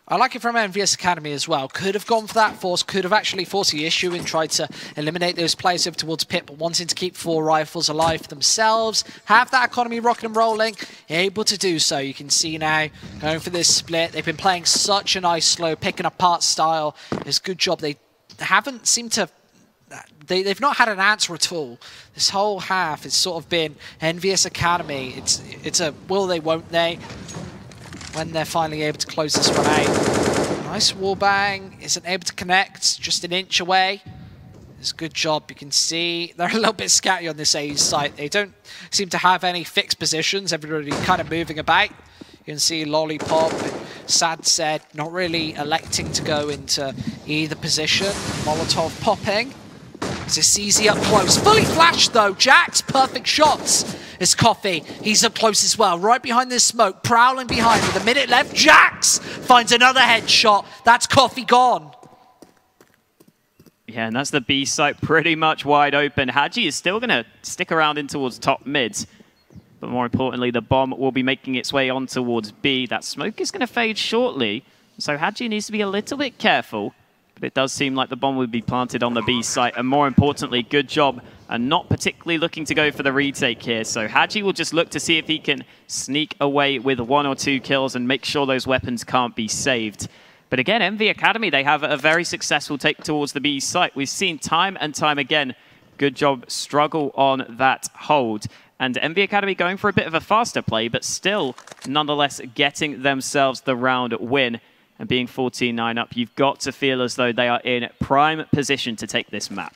I like it from EnvyUs Academy as well. Could have gone for that force, could have actually forced the issue and tried to eliminate those players over towards Pit, but wanting to keep 4 rifles alive for themselves, have that economy rocking and rolling, able to do so. You can see now, going for this split. They've been playing such a nice slow, picking apart style. It's a good job. They haven't seemed to... They've not had an answer at all. This whole half has sort of been EnvyUs Academy. It's a will they, won't they? When they're finally able to close this one out. Nice wallbang, isn't able to connect, just an inch away. It's a good job. You can see they're a little bit scatty on this A site. They don't seem to have any fixed positions. Everybody kind of moving about. You can see Lollipop, Sad said, not really electing to go into either position. Molotov popping. It's easy up close. Fully flashed though. Jax, perfect shots. It's Coffee. He's up close as well. Right behind this smoke. Prowling behind with a minute left. Jax finds another headshot. That's Coffee gone. Yeah, and that's the B site pretty much wide open. Hadji is still going to stick around in towards top mids. But more importantly, the bomb will be making its way on towards B. That smoke is going to fade shortly. So Hadji needs to be a little bit careful. But it does seem like the bomb would be planted on the B site. And more importantly, good job. And not particularly looking to go for the retake here. So Hadji will just look to see if he can sneak away with 1 or 2 kills and make sure those weapons can't be saved. But again, Envy Academy, they have a very successful take towards the B site. We've seen time and time again, good job, struggle on that hold. And Envy Academy going for a bit of a faster play, but still, nonetheless, getting themselves the round win. And being 14-9 up, you've got to feel as though they are in prime position to take this map.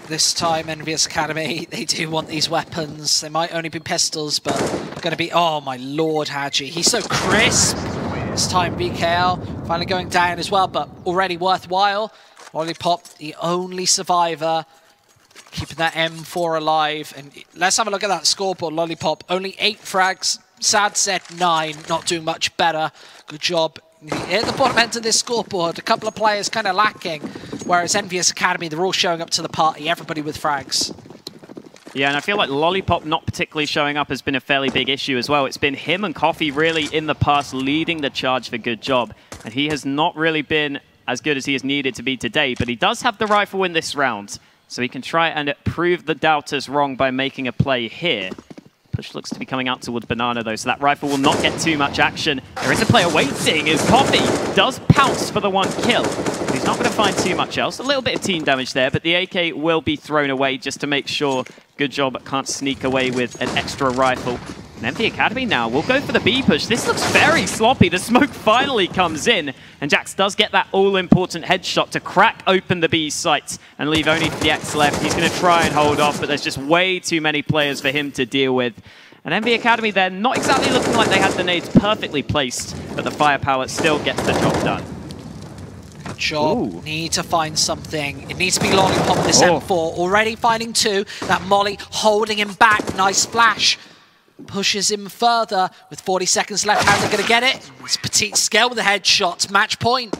This time, EnvyUs Academy, they do want these weapons. They might only be pistols, but going to be... Oh, my lord, Hadji. He's so crisp. This time, BKL finally going down as well, but already worthwhile. Lollipop, the only survivor, keeping that M4 alive. And let's have a look at that scoreboard, Lollipop. Only 8 frags. Sad said 9, not doing much better. Good job. At the bottom end of this scoreboard, a couple of players kind of lacking, whereas EnvyUs Academy, they're all showing up to the party, everybody with frags. Yeah, and I feel like Lollipop not particularly showing up has been a fairly big issue as well. It's been him and Coffee really in the past leading the charge for good job, and he has not really been as good as he has needed to be today, but he does have the rifle in this round, so he can try and prove the doubters wrong by making a play here. Push looks to be coming out towards Banana, though, so that rifle will not get too much action. There is a player waiting as Coffee does pounce for the 1 kill. He's not going to find too much else. A little bit of team damage there, but the AK will be thrown away just to make sure Good Job can't sneak away with an extra rifle. And Envy Academy now will go for the B push. This looks very sloppy. The smoke finally comes in, and Jax does get that all-important headshot to crack open the B sights and leave only the X left. He's going to try and hold off, but there's just way too many players for him to deal with. And Envy Academy, they're not exactly looking like they had the nades perfectly placed, but the firepower still gets the job done. Good job. Ooh. Need to find something. It needs to be Lollipop with this M4. Already finding two. That Molly holding him back. Nice flash. Pushes him further with 40 seconds left. How's he going to get it? It's Petite Scale with the headshots. Match point.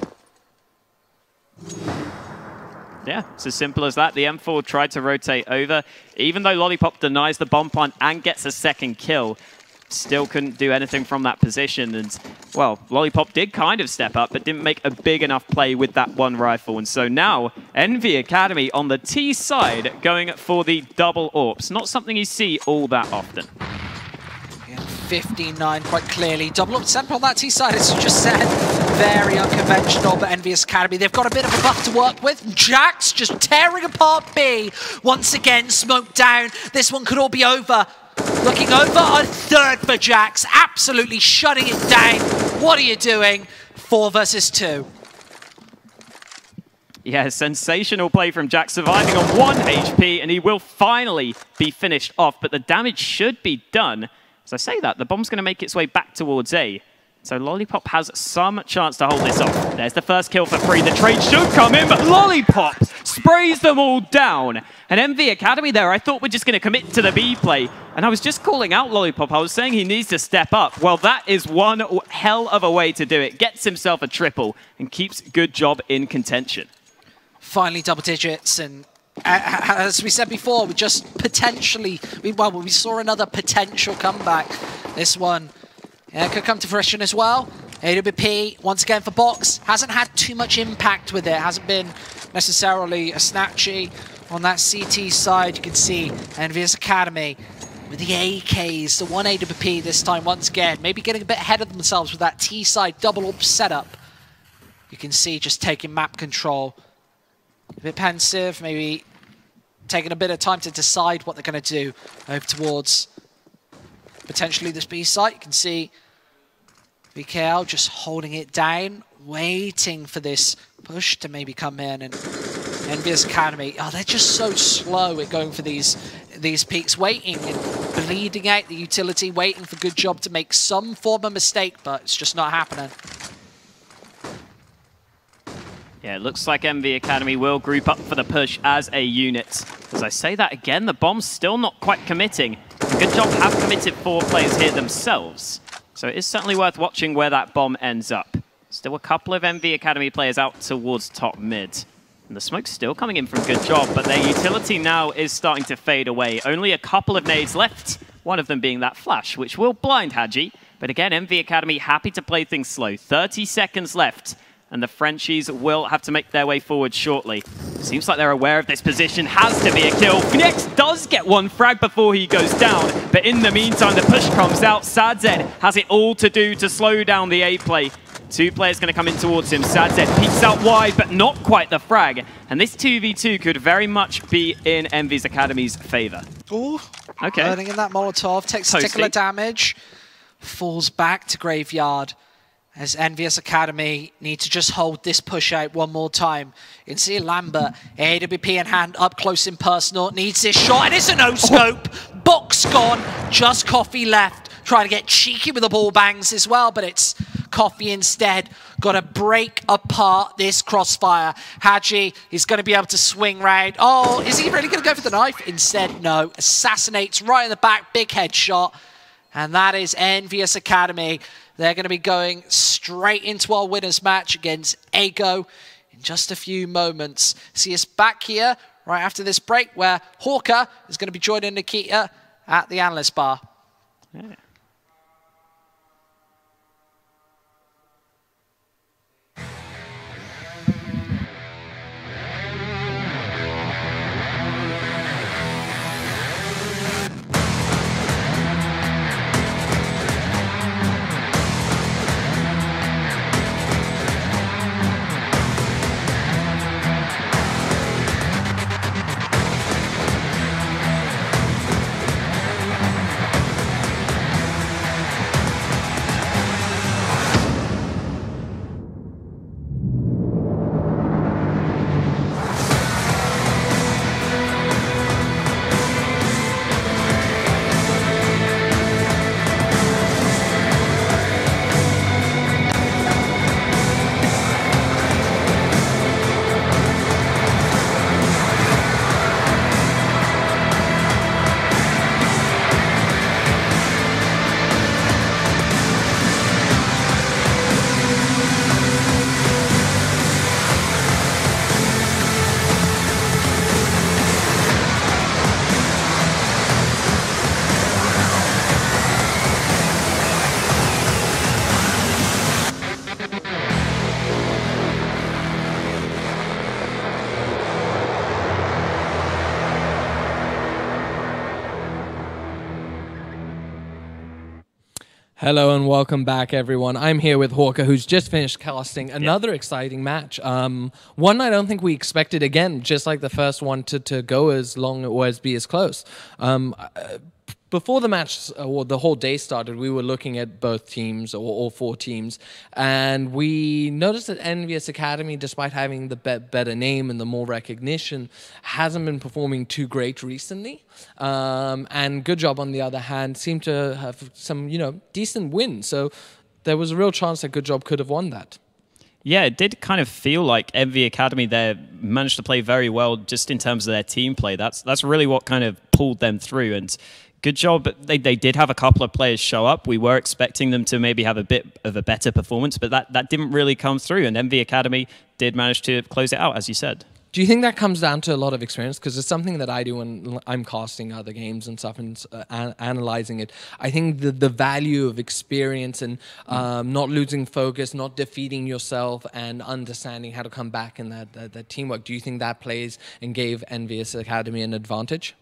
Yeah, it's as simple as that. The M4 tried to rotate over. Even though Lollipop denies the bomb plant and gets a second kill, still couldn't do anything from that position. And, well, Lollipop did kind of step up, but didn't make a big enough play with that one rifle. And so now, Envy Academy on the T side going for the double AWPs. Not something you see all that often. 59 quite clearly. Double up sample on that T side, as you just said. Very unconventional, but EnvyUs Academy, they've got a bit of a buff to work with. Jax just tearing apart B. Once again, smoke down. This one could all be over. Looking over, a third for Jax. Absolutely shutting it down. What are you doing? 4 versus 2. Yeah, sensational play from Jax, surviving on 1 HP, and he will finally be finished off, but the damage should be done. As I say that, the bomb's going to make its way back towards A. So Lollipop has some chance to hold this off. There's the first kill for free. The trade should come in, but Lollipop sprays them all down. And Envy Academy there, I thought we're just going to commit to the B play. And I was just calling out Lollipop. I was saying he needs to step up. Well, that is one hell of a way to do it. Gets himself a triple and keeps Goodjob in contention. Finally double digits, and as we said before, we just potentially, we saw another potential comeback. This one could come to fruition as well. AWP, once again for Box, hasn't had too much impact with it. Hasn't been necessarily a snatchy on that CT side. You can see EnvyUs Academy with the AKs, the 1 AWP this time once again. Maybe getting a bit ahead of themselves with that T side double up setup. You can see just taking map control. A bit pensive, maybe taking a bit of time to decide what they're going to do over towards potentially this B site. You can see VKL just holding it down, waiting for this push to maybe come in. And EnvyUs Academy, they're just so slow at going for these peaks, waiting and bleeding out the utility, waiting for Goodjob to make some form of mistake, but it's just not happening. Yeah, it looks like Envy Academy will group up for the push as a unit. As I say that again, the bomb's still not quite committing. Goodjob have committed 4 players here themselves. So it is certainly worth watching where that bomb ends up. Still a couple of Envy Academy players out towards top mid. And the smoke's still coming in from Goodjob, but their utility now is starting to fade away. Only a couple of nades left, one of them being that flash, which will blind Hadji. But again, Envy Academy happy to play things slow. 30 seconds left. And the Frenchies will have to make their way forward shortly. Seems like they're aware of this position. Has to be a kill. Phoenix does get 1 frag before he goes down. But in the meantime, the push comes out. Sadzed has it all to do to slow down the A play. 2 players going to come in towards him. Sadzed peeks out wide, but not quite the frag. And this 2v2 could very much be in EnvyUs Academy's favor. Ooh, okay. Burning in that Molotov. Takes a tickle of damage. Falls back to Graveyard. As EnvyUs Academy need to just hold this push out one more time. You can see Lambert, AWP in hand, up close and personal, needs this shot, and it's a no-scope. Box gone, just Coffee left. Trying to get cheeky with the ball bangs as well, but it's Coffee instead. Got to break apart this crossfire. Hadji is going to be able to swing round. Oh, is he really going to go for the knife? Instead, no. Assassinates right in the back, big headshot. And that is EnvyUs Academy. They're going to be going straight into our winners match against Ego in just a few moments. See us back here right after this break where Hawker is going to be joining Nikita at the analyst bar. Yeah. Hello and welcome back, everyone. I'm here with Hawker, who's just finished casting another exciting match. One I don't think we expected, again, just like the first one, to go as long or as be as close. Before the match, or the whole day started, we were looking at both teams, or all four teams, and we noticed that EnvyUs Academy, despite having the better name and the more recognition, hasn't been performing too great recently. And Goodjob, on the other hand, seemed to have some, decent wins. So there was a real chance that Goodjob could have won that. Yeah, it did kind of feel like Envy Academy there managed to play very well just in terms of their team play. That's really what kind of pulled them through. And Goodjob, they did have a couple of players show up. We were expecting them to maybe have a bit of a better performance, but that didn't really come through. And Envy Academy did manage to close it out, as you said. Do you think that comes down to a lot of experience? Because it's something that I do when I'm casting other games and stuff and analyzing it. I think the value of experience and not losing focus, not defeating yourself, and understanding how to come back in that teamwork. Do you think that plays and gave EnvyUs Academy an advantage?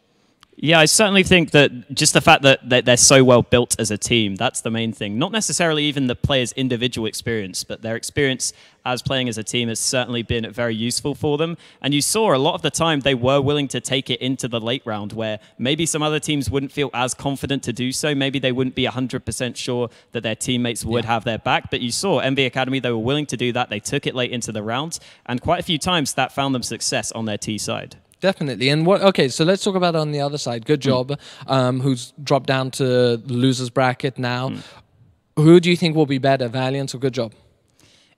Yeah, I certainly think that just the fact that they're so well built as a team, that's the main thing. Not necessarily even the players' individual experience, but their experience as playing as a team has certainly been very useful for them. And you saw a lot of the time they were willing to take it into the late round, where maybe some other teams wouldn't feel as confident to do so. Maybe they wouldn't be 100% sure that their teammates would have their back. But you saw Envy Academy, they were willing to do that. They took it late into the round. And quite a few times that found them success on their T side. Definitely. And okay, so let's talk about it on the other side. Goodjob, who's dropped down to the losers bracket now. Who do you think will be better, Valiant or Goodjob?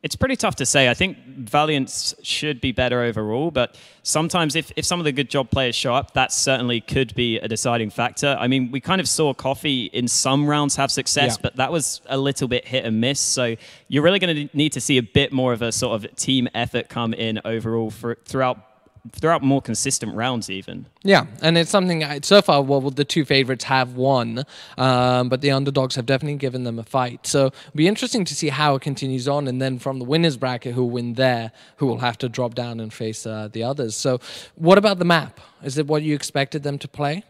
It's pretty tough to say. I think Valiant should be better overall, but sometimes if some of the Goodjob players show up, that certainly could be a deciding factor. I mean, we kind of saw Coffee in some rounds have success, but that was a little bit hit and miss. So you're really going to need to see a bit more of a sort of team effort come in overall throughout more consistent rounds even. Yeah, and it's something, so far, well, the two favorites have won, but the underdogs have definitely given them a fight. So it'll be interesting to see how it continues on, and then from the winners bracket, who win there, who will have to drop down and face the others. So what about the map? Is it what you expected them to play?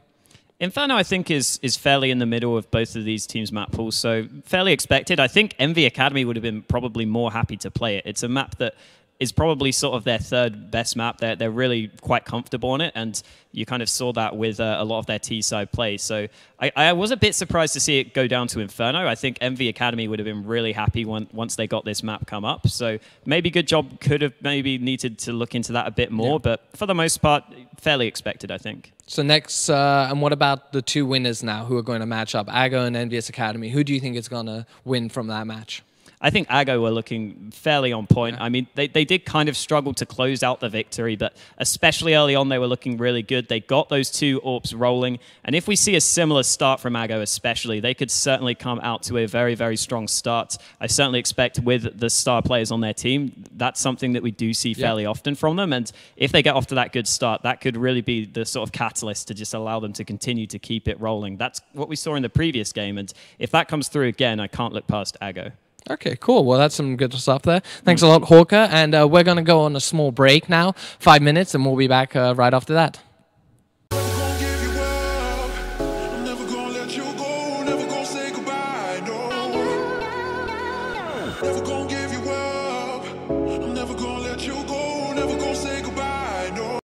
Inferno, I think, is fairly in the middle of both of these teams' map pools, so fairly expected. I think Envy Academy would have been probably more happy to play it. It's a map that is probably sort of their third best map. They're really quite comfortable on it, and you kind of saw that with a lot of their T-side play. So I was a bit surprised to see it go down to Inferno. I think Envy Academy would have been really happy once they got this map come up. So maybe Goodjob could have maybe needed to look into that a bit more, but for the most part, fairly expected, I think. So next, and what about the two winners now who are going to match up, Ago and EnvyUs Academy? Who do you think is going to win from that match? I think Ago were looking fairly on point. I mean, they did kind of struggle to close out the victory, but especially early on, they were looking really good. They got those two AWPs rolling, and if we see a similar start from Ago especially, they could certainly come out to a very, very strong start. I certainly expect with the star players on their team, that's something that we do see fairly often from them, and if they get off to that good start, that could really be the sort of catalyst to just allow them to continue to keep it rolling. That's what we saw in the previous game, and if that comes through again, I can't look past Ago. Okay, cool. Well, that's some good stuff there. Thanks a lot, Hawker. And we're going to go on a small break now, 5 minutes, and we'll be back right after that.